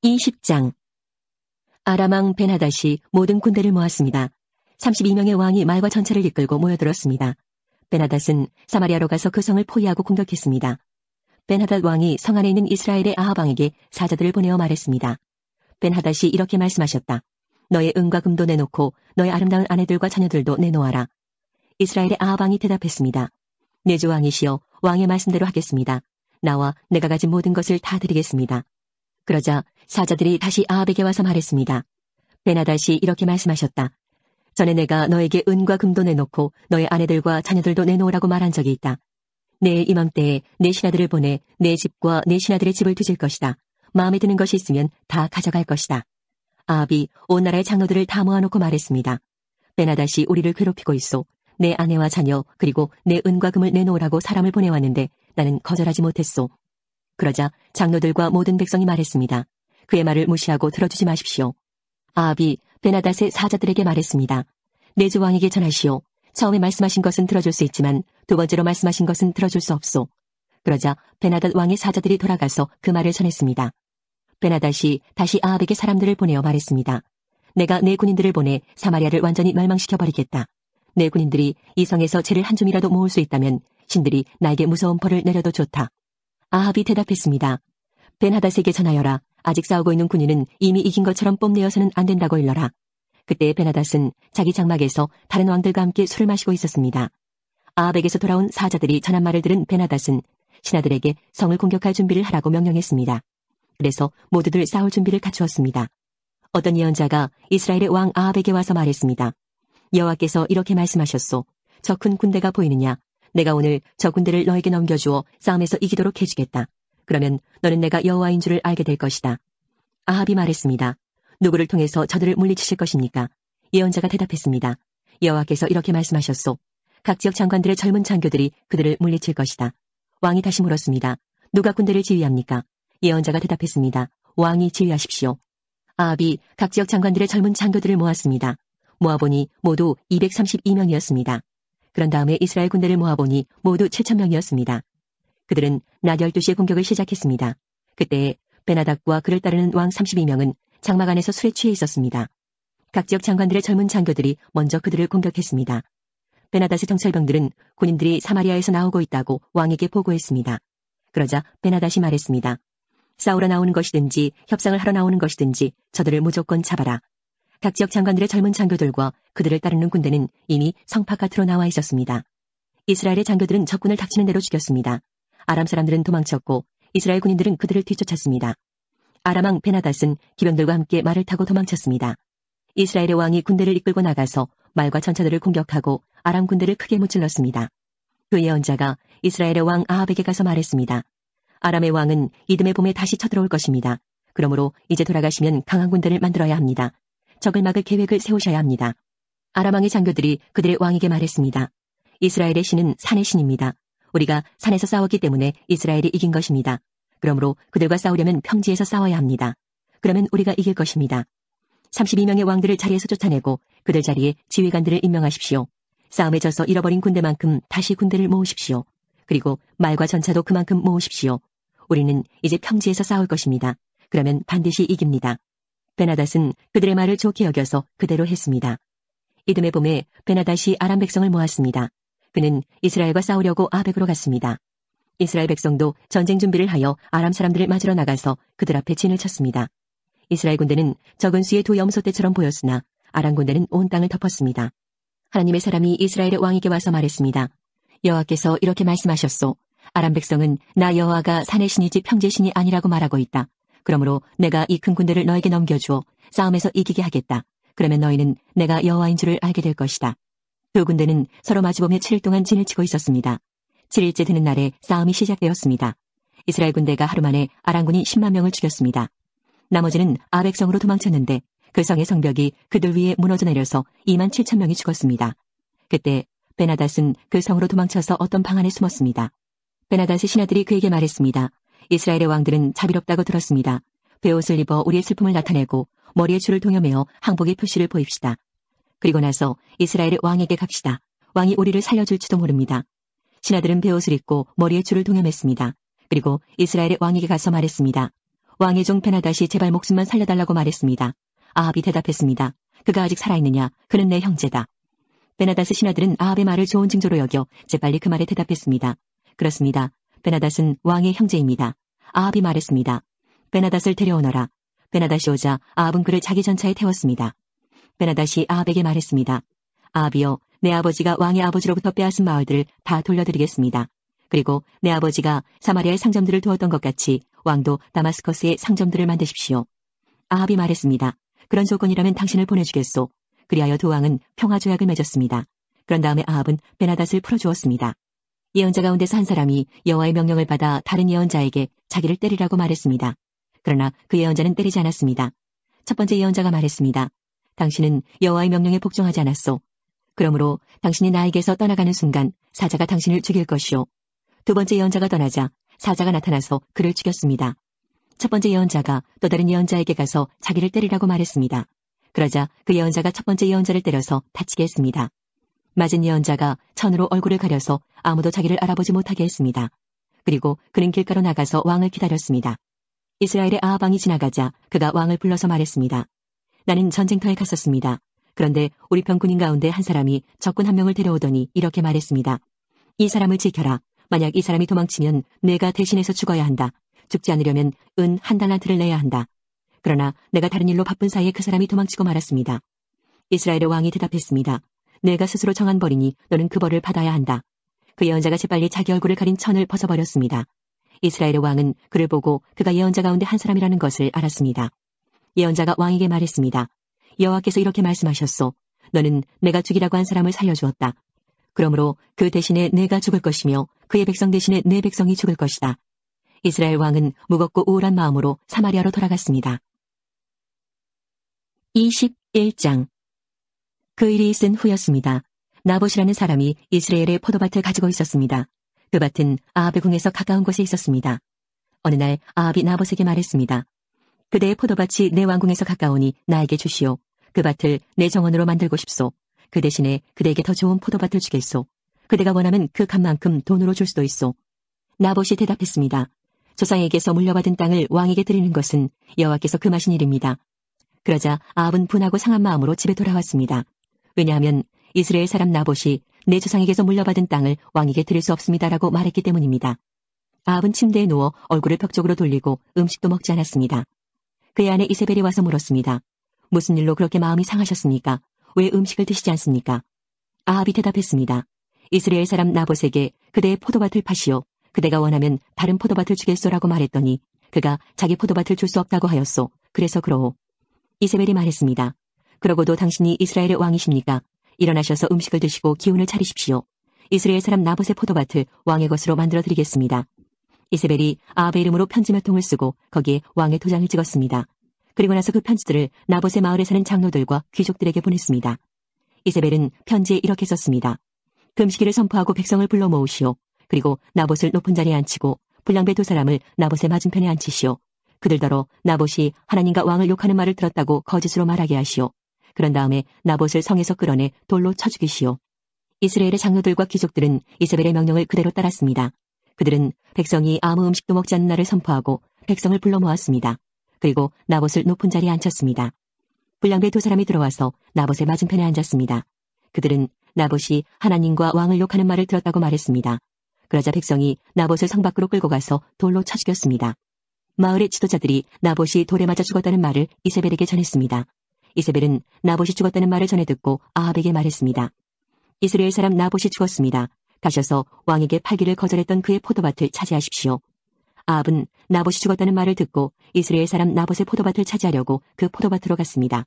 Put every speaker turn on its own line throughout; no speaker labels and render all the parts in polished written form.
20장. 아람왕 벤하닷이 모든 군대를 모았습니다. 32명의 왕이 말과 전차를 이끌고 모여들었습니다. 벤하닷은 사마리아로 가서 그 성을 포위하고 공격했습니다. 벤하닷 왕이 성 안에 있는 이스라엘의 아합 왕에게 사자들을 보내어 말했습니다. 벤하닷이 이렇게 말씀하셨다. 너의 은과 금도 내놓고 너의 아름다운 아내들과 자녀들도 내놓아라. 이스라엘의 아합 왕이 대답했습니다. 내 주 왕이시여, 왕의 말씀대로 하겠습니다. 나와 내가 가진 모든 것을 다 드리겠습니다. 그러자 사자들이 다시 아합에게 와서 말했습니다. 벤하닷이 이렇게 말씀하셨다. 전에 내가 너에게 은과 금도 내놓고 너의 아내들과 자녀들도 내놓으라고 말한 적이 있다. 내일 이맘때에 내 신하들을 보내 내 집과 내 신하들의 집을 뒤질 것이다. 마음에 드는 것이 있으면 다 가져갈 것이다. 아합이 온 나라의 장로들을 다 모아놓고 말했습니다. 벤하닷이 우리를 괴롭히고 있소. 내 아내와 자녀 그리고 내 은과 금을 내놓으라고 사람을 보내왔는데 나는 거절하지 못했소. 그러자 장로들과 모든 백성이 말했습니다. 그의 말을 무시하고 들어주지 마십시오. 아합이 벤하닷의 사자들에게 말했습니다. 내 주 왕에게 전하시오. 처음에 말씀하신 것은 들어줄 수 있지만 두 번째로 말씀하신 것은 들어줄 수 없소. 그러자 벤하닷 왕의 사자들이 돌아가서 그 말을 전했습니다. 벤하닷이 다시 아합에게 사람들을 보내어 말했습니다. 내가 내 군인들을 보내 사마리아를 완전히 멸망시켜버리겠다. 내 군인들이 이 성에서 재를 한 줌이라도 모을 수 있다면 신들이 나에게 무서운 벌을 내려도 좋다. 아합이 대답했습니다. 벤하닷에게 전하여라. 아직 싸우고 있는 군인은 이미 이긴 것처럼 뽐내어서는 안 된다고 일러라. 그때 벤하닷은 자기 장막에서 다른 왕들과 함께 술을 마시고 있었습니다. 아합에게서 돌아온 사자들이 전한 말을 들은 벤하닷은 신하들에게 성을 공격할 준비를 하라고 명령했습니다. 그래서 모두들 싸울 준비를 갖추었습니다. 어떤 예언자가 이스라엘의 왕 아합에게 와서 말했습니다. 여호와께서 이렇게 말씀하셨소. 저 큰 군대가 보이느냐? 내가 오늘 저 군대를 너에게 넘겨주어 싸움에서 이기도록 해주겠다. 그러면 너는 내가 여호와인 줄을 알게 될 것이다. 아합이 말했습니다. 누구를 통해서 저들을 물리치실 것입니까? 예언자가 대답했습니다. 여호와께서 이렇게 말씀하셨소. 각 지역 장관들의 젊은 장교들이 그들을 물리칠 것이다. 왕이 다시 물었습니다. 누가 군대를 지휘합니까? 예언자가 대답했습니다. 왕이 지휘하십시오. 아합이 각 지역 장관들의 젊은 장교들을 모았습니다. 모아보니 모두 232명이었습니다. 그런 다음에 이스라엘 군대를 모아보니 모두 7,000명이었습니다. 그들은 낮 12시에 공격을 시작했습니다. 그때 벤하닷과 그를 따르는 왕 32명은 장막 안에서 술에 취해 있었습니다. 각 지역 장관들의 젊은 장교들이 먼저 그들을 공격했습니다. 벤하닷의 정찰병들은 군인들이 사마리아에서 나오고 있다고 왕에게 보고했습니다. 그러자 벤하닷이 말했습니다. 싸우러 나오는 것이든지 협상을 하러 나오는 것이든지 저들을 무조건 잡아라. 각 지역 장관들의 젊은 장교들과 그들을 따르는 군대는 이미 성 바깥으로 나와 있었습니다. 이스라엘의 장교들은 적군을 닥치는 대로 죽였습니다. 아람 사람들은 도망쳤고 이스라엘 군인들은 그들을 뒤쫓았습니다. 아람왕 벤하닷은 기병들과 함께 말을 타고 도망쳤습니다. 이스라엘의 왕이 군대를 이끌고 나가서 말과 전차들을 공격하고 아람 군대를 크게 무찔렀습니다. 그 예언자가 이스라엘의 왕 아합에게 가서 말했습니다. 아람의 왕은 이듬해 봄에 다시 쳐들어올 것입니다. 그러므로 이제 돌아가시면 강한 군대를 만들어야 합니다. 적을 막을 계획을 세우셔야 합니다. 아람 왕의 장교들이 그들의 왕에게 말했습니다. 이스라엘의 신은 산의 신입니다. 우리가 산에서 싸웠기 때문에 이스라엘이 이긴 것입니다. 그러므로 그들과 싸우려면 평지에서 싸워야 합니다. 그러면 우리가 이길 것입니다. 32명의 왕들을 자리에서 쫓아내고 그들 자리에 지휘관들을 임명하십시오. 싸움에 져서 잃어버린 군대만큼 다시 군대를 모으십시오. 그리고 말과 전차도 그만큼 모으십시오. 우리는 이제 평지에서 싸울 것입니다. 그러면 반드시 이깁니다. 벤하닷은 그들의 말을 좋게 여겨서 그대로 했습니다. 이듬해 봄에 벤하닷이 아람 백성을 모았습니다. 그는 이스라엘과 싸우려고 아벡으로 갔습니다. 이스라엘 백성도 전쟁 준비를 하여 아람 사람들을 맞으러 나가서 그들 앞에 진을 쳤습니다. 이스라엘 군대는 적은 수의 두 염소떼처럼 보였으나 아람 군대는 온 땅을 덮었습니다. 하나님의 사람이 이스라엘의 왕에게 와서 말했습니다. 여호와께서 이렇게 말씀하셨소. 아람 백성은 나 여호와가 산의 신이지 평지의 신이 아니라고 말하고 있다. 그러므로 내가 이 큰 군대를 너에게 넘겨주어 싸움에서 이기게 하겠다. 그러면 너희는 내가 여호와인 줄을 알게 될 것이다. 두 군대는 서로 마주보며 7일 동안 진을 치고 있었습니다. 7일째 되는 날에 싸움이 시작되었습니다. 이스라엘 군대가 하루 만에 아람군이 10만 명을 죽였습니다. 나머지는 아벡성으로 도망쳤는데 그 성의 성벽이 그들 위에 무너져 내려서 2만 7천 명이 죽었습니다. 그때 벤하닷은 그 성으로 도망쳐서 어떤 방 안에 숨었습니다. 벤하닷의 신하들이 그에게 말했습니다. 이스라엘의 왕들은 자비롭다고 들었습니다. 베옷을 입어 우리의 슬픔을 나타내고 머리에 줄을 동여매어 항복의 표시를 보입시다. 그리고 나서 이스라엘의 왕에게 갑시다. 왕이 우리를 살려줄지도 모릅니다. 신하들은 베옷을 입고 머리에 줄을 동여맸습니다. 그리고 이스라엘의 왕에게 가서 말했습니다. 왕의 종 베나닷이 제발 목숨만 살려달라고 말했습니다. 아합이 대답했습니다. 그가 아직 살아있느냐? 그는 내 형제다. 베나닷의 신하들은 아합의 말을 좋은 징조로 여겨 재빨리 그 말에 대답했습니다. 그렇습니다. 베나닷은 왕의 형제입니다. 아합이 말했습니다. 베나닷을 데려오너라. 베나닷이 오자 아합은 그를 자기 전차에 태웠습니다. 베나닷이 아합에게 말했습니다. 아합이여, 내 아버지가 왕의 아버지로부터 빼앗은 마을들을 다 돌려드리겠습니다. 그리고 내 아버지가 사마리아의 상점들을 두었던 것 같이 왕도 다마스커스의 상점들을 만드십시오. 아합이 말했습니다. 그런 조건이라면 당신을 보내주겠소. 그리하여 두 왕은 평화조약을 맺었습니다. 그런 다음에 아합은 베나닷을 풀어주었습니다. 예언자 가운데서 한 사람이 여호와의 명령을 받아 다른 예언자에게 자기를 때리라고 말했습니다. 그러나 그 예언자는 때리지 않았습니다. 첫 번째 예언자가 말했습니다. 당신은 여호와의 명령에 복종하지 않았소. 그러므로 당신이 나에게서 떠나가는 순간 사자가 당신을 죽일 것이오. 두 번째 예언자가 떠나자 사자가 나타나서 그를 죽였습니다. 첫 번째 예언자가 또 다른 예언자에게 가서 자기를 때리라고 말했습니다. 그러자 그 예언자가 첫 번째 예언자를 때려서 다치게 했습니다. 맞은 예언자가 천으로 얼굴을 가려서 아무도 자기를 알아보지 못하게 했습니다. 그리고 그는 길가로 나가서 왕을 기다렸습니다. 이스라엘의 아합 왕이 지나가자 그가 왕을 불러서 말했습니다. 나는 전쟁터에 갔었습니다. 그런데 우리 편 군인 가운데 한 사람이 적군 한 명을 데려오더니 이렇게 말했습니다. 이 사람을 지켜라. 만약 이 사람이 도망치면 내가 대신해서 죽어야 한다. 죽지 않으려면 은 1달란트를 내야 한다. 그러나 내가 다른 일로 바쁜 사이에 그 사람이 도망치고 말았습니다. 이스라엘의 왕이 대답했습니다. 내가 스스로 정한 벌이니 너는 그 벌을 받아야 한다. 그 예언자가 재빨리 자기 얼굴을 가린 천을 벗어버렸습니다. 이스라엘의 왕은 그를 보고 그가 예언자 가운데 한 사람이라는 것을 알았습니다. 예언자가 왕에게 말했습니다. 여호와께서 이렇게 말씀하셨소. 너는 내가 죽이라고 한 사람을 살려주었다. 그러므로 그 대신에 내가 죽을 것이며 그의 백성 대신에 내 백성이 죽을 것이다. 이스라엘 왕은 무겁고 우울한 마음으로 사마리아로 돌아갔습니다. 21장. 그 일이 있은 후였습니다. 나봇이라는 사람이 이스라엘의 포도밭을 가지고 있었습니다. 그 밭은 아합의 궁에서 가까운 곳에 있었습니다. 어느 날 아합이 나봇에게 말했습니다. 그대의 포도밭이 내 왕궁에서 가까우니 나에게 주시오. 그 밭을 내 정원으로 만들고 싶소. 그 대신에 그대에게 더 좋은 포도밭을 주겠소. 그대가 원하면 그 값만큼 돈으로 줄 수도 있소. 나봇이 대답했습니다. 조상에게서 물려받은 땅을 왕에게 드리는 것은 여호와께서 금하신 일입니다. 그러자 아합은 분하고 상한 마음으로 집에 돌아왔습니다. 왜냐하면 이스라엘 사람 나봇이 내 조상에게서 물려받은 땅을 왕에게 드릴 수 없습니다라고 말했기 때문입니다. 아합은 침대에 누워 얼굴을 벽 쪽으로 돌리고 음식도 먹지 않았습니다. 그의 아내 이세벨이 와서 물었습니다. 무슨 일로 그렇게 마음이 상하셨습니까? 왜 음식을 드시지 않습니까? 아합이 대답했습니다. 이스라엘 사람 나봇에게 그대의 포도밭을 파시오. 그대가 원하면 다른 포도밭을 주겠소라고 말했더니 그가 자기 포도밭을 줄 수 없다고 하였소. 그래서 그러오. 이세벨이 말했습니다. 그러고도 당신이 이스라엘의 왕이십니까? 일어나셔서 음식을 드시고 기운을 차리십시오. 이스라엘 사람 나봇의 포도밭을 왕의 것으로 만들어드리겠습니다. 이세벨이 아합의 이름으로 편지 몇 통을 쓰고 거기에 왕의 도장을 찍었습니다. 그리고 나서 그 편지들을 나봇의 마을에 사는 장로들과 귀족들에게 보냈습니다. 이세벨은 편지에 이렇게 썼습니다. 금식일을 선포하고 백성을 불러 모으시오. 그리고 나봇을 높은 자리에 앉히고 불량배 두 사람을 나봇의 맞은편에 앉히시오. 그들더러 나봇이 하나님과 왕을 욕하는 말을 들었다고 거짓으로 말하게 하시오. 그런 다음에 나봇을 성에서 끌어내 돌로 쳐 죽이시오. 이스라엘의 장로들과 귀족들은 이세벨의 명령을 그대로 따랐습니다. 그들은 백성이 아무 음식도 먹지 않는 날을 선포하고 백성을 불러 모았습니다. 그리고 나봇을 높은 자리에 앉혔습니다. 불량배 두 사람이 들어와서 나봇의 맞은편에 앉았습니다. 그들은 나봇이 하나님과 왕을 욕하는 말을 들었다고 말했습니다. 그러자 백성이 나봇을 성 밖으로 끌고 가서 돌로 쳐 죽였습니다. 마을의 지도자들이 나봇이 돌에 맞아 죽었다는 말을 이세벨에게 전했습니다. 이세벨은 나봇이 죽었다는 말을 전해 듣고 아합에게 말했습니다. 이스라엘 사람 나봇이 죽었습니다. 가셔서 왕에게 팔기를 거절했던 그의 포도밭을 차지하십시오. 아합은 나봇이 죽었다는 말을 듣고 이스라엘 사람 나봇의 포도밭을 차지하려고 그 포도밭으로 갔습니다.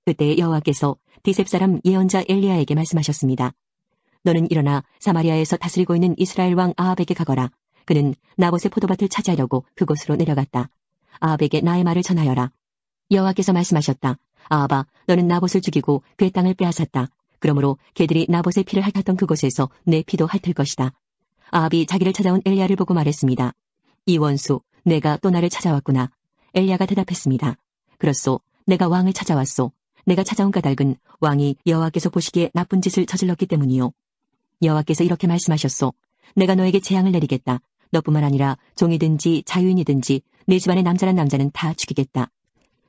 그때 여호와께서 디셉 사람 예언자 엘리야에게 말씀하셨습니다. 너는 일어나 사마리아에서 다스리고 있는 이스라엘 왕 아합에게 가거라. 그는 나봇의 포도밭을 차지하려고 그곳으로 내려갔다. 아합에게 나의 말을 전하여라. 여호와께서 말씀하셨다. 아합아, 너는 나봇을 죽이고 그의 땅을 빼앗았다. 그러므로 개들이 나봇의 피를 핥았던 그곳에서 내 피도 핥을 것이다. 아합이 자기를 찾아온 엘리야를 보고 말했습니다. 이 원수, 내가 또 나를 찾아왔구나. 엘리야가 대답했습니다. 그렇소, 내가 왕을 찾아왔소. 내가 찾아온 까닭은 왕이 여호와께서 보시기에 나쁜 짓을 저질렀기 때문이요. 여호와께서 이렇게 말씀하셨소. 내가 너에게 재앙을 내리겠다. 너뿐만 아니라 종이든지 자유인이든지 내 집안의 남자란 남자는 다 죽이겠다.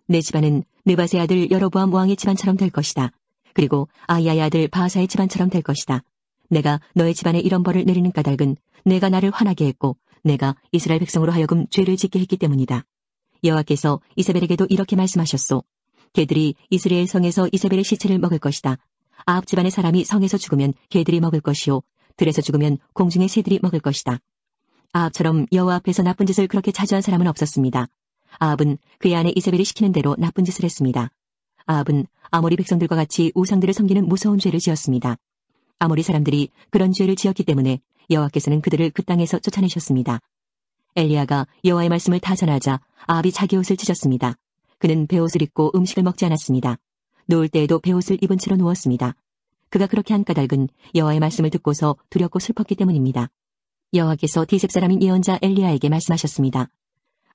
내 집안은 느밧의 아들 여로보암 왕의 집안처럼 될 것이다. 그리고 아히야의 아들 바하사의 집안처럼 될 것이다. 내가 너의 집안에 이런 벌을 내리는 까닭은 내가 나를 화나게 했고 내가 이스라엘 백성으로 하여금 죄를 짓게 했기 때문이다. 여호와께서 이세벨에게도 이렇게 말씀하셨소. 개들이 이스라엘 성에서 이세벨의 시체를 먹을 것이다. 아합 집안의 사람이 성에서 죽으면 개들이 먹을 것이요 들에서 죽으면 공중의 새들이 먹을 것이다. 아합처럼 여호와 앞에서 나쁜 짓을 그렇게 자주 한 사람은 없었습니다. 아합은 그의 아내 이세벨이 시키는 대로 나쁜 짓을 했습니다. 아합은 아모리 백성들과 같이 우상들을 섬기는 무서운 죄를 지었습니다. 아모리 사람들이 그런 죄를 지었기 때문에 여호와께서는 그들을 그 땅에서 쫓아내셨습니다. 엘리야가 여호와의 말씀을 다 전하자 아합이 자기 옷을 찢었습니다. 그는 베옷을 입고 음식을 먹지 않았습니다. 누울 때에도 베옷을 입은 채로 누웠습니다. 그가 그렇게 한 까닭은 여호와의 말씀을 듣고서 두렵고 슬펐기 때문입니다. 여호와께서 디셉 사람인 예언자 엘리야에게 말씀하셨습니다.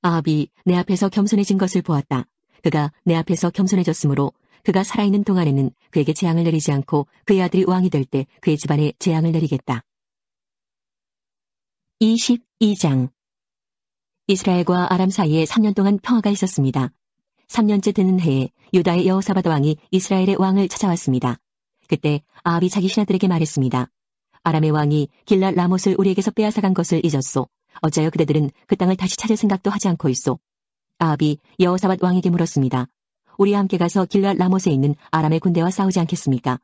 아합이 내 앞에서 겸손해진 것을 보았다. 그가 내 앞에서 겸손해졌으므로 그가 살아있는 동안에는 그에게 재앙을 내리지 않고 그의 아들이 왕이 될 때 그의 집안에 재앙을 내리겠다. 22장 이스라엘과 아람 사이에 3년 동안 평화가 있었습니다. 3년째 되는 해에 유다의 여호사밧 왕이 이스라엘의 왕을 찾아왔습니다. 그때 아합이 자기 신하들에게 말했습니다. 아람의 왕이 길랏 라못을 우리에게서 빼앗아간 것을 잊었소. 어찌하여 그대들은 그 땅을 다시 찾을 생각도 하지 않고 있소. 아합이 여호사밧 왕에게 물었습니다. 우리와 함께 가서 길랏 라못에 있는 아람의 군대와 싸우지 않겠습니까?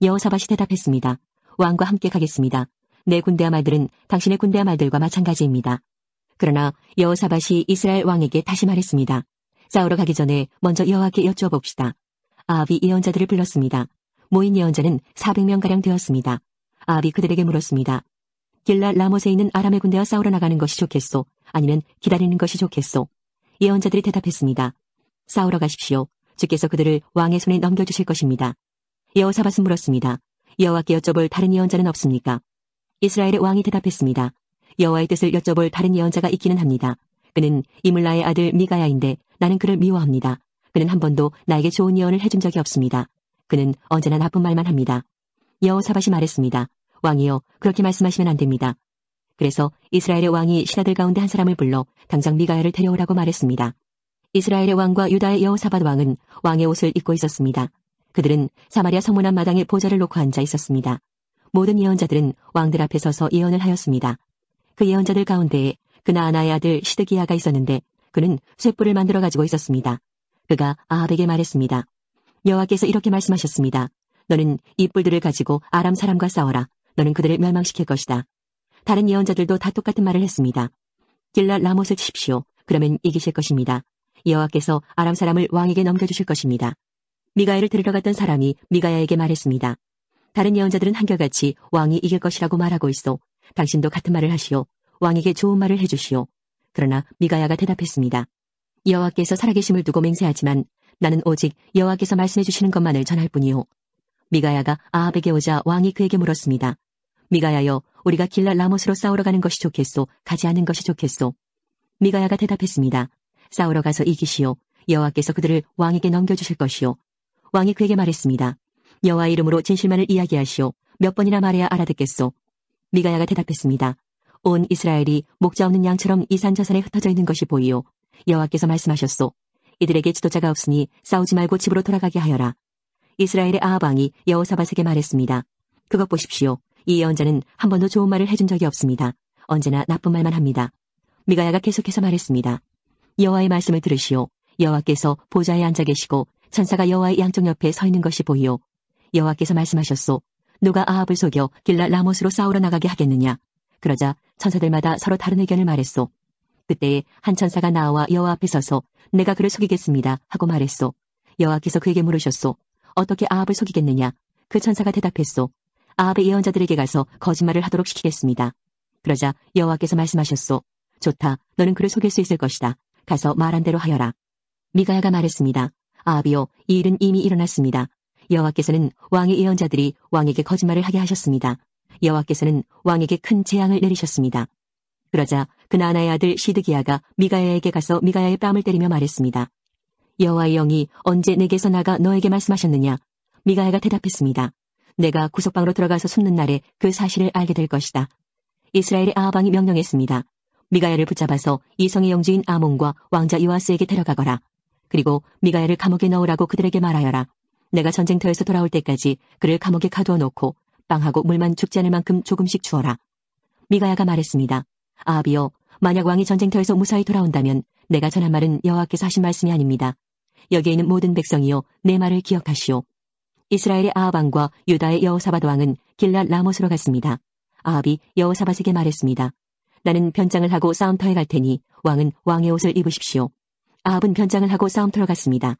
여호사밧이 대답했습니다. 왕과 함께 가겠습니다. 내 군대와 말들은 당신의 군대와 말들과 마찬가지입니다. 그러나 여호사밧이 이스라엘 왕에게 다시 말했습니다. 싸우러 가기 전에 먼저 여호와께 여쭈어봅시다. 아합이 예언자들을 불렀습니다. 모인 예언자는 400명가량 되었습니다. 아합이 그들에게 물었습니다. 길랏 라못에 있는 아람의 군대와 싸우러 나가는 것이 좋겠소? 아니면 기다리는 것이 좋겠소? 예언자들이 대답했습니다. 싸우러 가십시오. 주께서 그들을 왕의 손에 넘겨주실 것입니다. 여호사밧은 물었습니다. 여호와께 여쭤볼 다른 예언자는 없습니까? 이스라엘의 왕이 대답했습니다. 여호와의 뜻을 여쭤볼 다른 예언자가 있기는 합니다. 그는 이물라의 아들 미가야인데 나는 그를 미워합니다. 그는 한 번도 나에게 좋은 예언을 해준 적이 없습니다. 그는 언제나 나쁜 말만 합니다. 여호사밧이 말했습니다. 왕이여, 그렇게 말씀하시면 안 됩니다. 그래서 이스라엘의 왕이 신하들 가운데 한 사람을 불러 당장 미가야를 데려오라고 말했습니다. 이스라엘의 왕과 유다의 여호사밧 왕은 왕의 옷을 입고 있었습니다. 그들은 사마리아 성문 앞 마당에 보좌를 놓고 앉아 있었습니다. 모든 예언자들은 왕들 앞에 서서 예언을 하였습니다. 그 예언자들 가운데에 그나아나의 아들 시드기야가 있었는데 그는 쇳불을 만들어 가지고 있었습니다. 그가 아합에게 말했습니다. 여호와께서 이렇게 말씀하셨습니다. 너는 이 뿔들을 가지고 아람 사람과 싸워라. 너는 그들을 멸망시킬 것이다. 다른 예언자들도 다 똑같은 말을 했습니다. 길랏 라못을 치십시오. 그러면 이기실 것입니다. 여호와께서 아람 사람을 왕에게 넘겨주실 것입니다. 미가야를 데리러 갔던 사람이 미가야에게 말했습니다. 다른 예언자들은 한결같이 왕이 이길 것이라고 말하고 있어. 당신도 같은 말을 하시오. 왕에게 좋은 말을 해주시오. 그러나 미가야가 대답했습니다. 여호와께서 살아계심을 두고 맹세하지만 나는 오직 여호와께서 말씀해 주시는 것만을 전할 뿐이오. 미가야가 아합에게 오자 왕이 그에게 물었습니다. 미가야여, 우리가 길랏 라못으로 싸우러 가는 것이 좋겠소? 가지 않는 것이 좋겠소? 미가야가 대답했습니다. 싸우러 가서 이기시오. 여호와께서 그들을 왕에게 넘겨주실 것이오. 왕이 그에게 말했습니다. 여호와의 이름으로 진실만을 이야기하시오. 몇 번이나 말해야 알아듣겠소? 미가야가 대답했습니다. 온 이스라엘이 목자 없는 양처럼 이 산 저 산에 흩어져 있는 것이 보이오. 여호와께서 말씀하셨소. 이들에게 지도자가 없으니 싸우지 말고 집으로 돌아가게 하여라. 이스라엘의 아합 왕이 여호사밧에게 말했습니다. 그것 보십시오. 이 예언자는 한 번도 좋은 말을 해준 적이 없습니다. 언제나 나쁜 말만 합니다. 미가야가 계속해서 말했습니다. 여호와의 말씀을 들으시오. 여호와께서 보좌에 앉아 계시고 천사가 여호와의 양쪽 옆에 서 있는 것이 보이오. 여호와께서 말씀하셨소. 누가 아합을 속여 길랏 라못으로 싸우러 나가게 하겠느냐? 그러자 천사들마다 서로 다른 의견을 말했소. 그때에 한 천사가 나와 여호와 앞에 서서 내가 그를 속이겠습니다 하고 말했소. 여호와께서 그에게 물으셨소. 어떻게 아합을 속이겠느냐? 그 천사가 대답했소. 아합의 예언자들에게 가서 거짓말을 하도록 시키겠습니다. 그러자 여호와께서 말씀하셨소. 좋다. 너는 그를 속일 수 있을 것이다. 가서 말한 대로 하여라. 미가야가 말했습니다. 아합이요, 이 일은 이미 일어났습니다. 여호와께서는 왕의 예언자들이 왕에게 거짓말을 하게 하셨습니다. 여호와께서는 왕에게 큰 재앙을 내리셨습니다. 그러자 그나아나의 아들 시드기야가 미가야에게 가서 미가야의 뺨을 때리며 말했습니다. 여호와의 영이 언제 내게서 나가 너에게 말씀하셨느냐? 미가야가 대답했습니다. 내가 구석방으로 들어가서 숨는 날에 그 사실을 알게 될 것이다. 이스라엘의 아합 왕이 명령했습니다. 미가야를 붙잡아서 이성의 영주인 아몬과 왕자 요아스에게 데려가거라. 그리고 미가야를 감옥에 넣으라고 그들에게 말하여라. 내가 전쟁터에서 돌아올 때까지 그를 감옥에 가두어 놓고 빵하고 물만 죽지 않을 만큼 조금씩 주어라. 미가야가 말했습니다. 아합이여, 만약 왕이 전쟁터에서 무사히 돌아온다면 내가 전한 말은 여호와께서 하신 말씀이 아닙니다. 여기에 있는 모든 백성이여, 내 말을 기억하시오. 이스라엘의 아합 왕과 유다의 여호사밧 왕은 길앗 라못으로 갔습니다. 아합이 여호사밧에게 말했습니다. 나는 변장을 하고 싸움터에 갈 테니 왕은 왕의 옷을 입으십시오. 아합은 변장을 하고 싸움터로 갔습니다.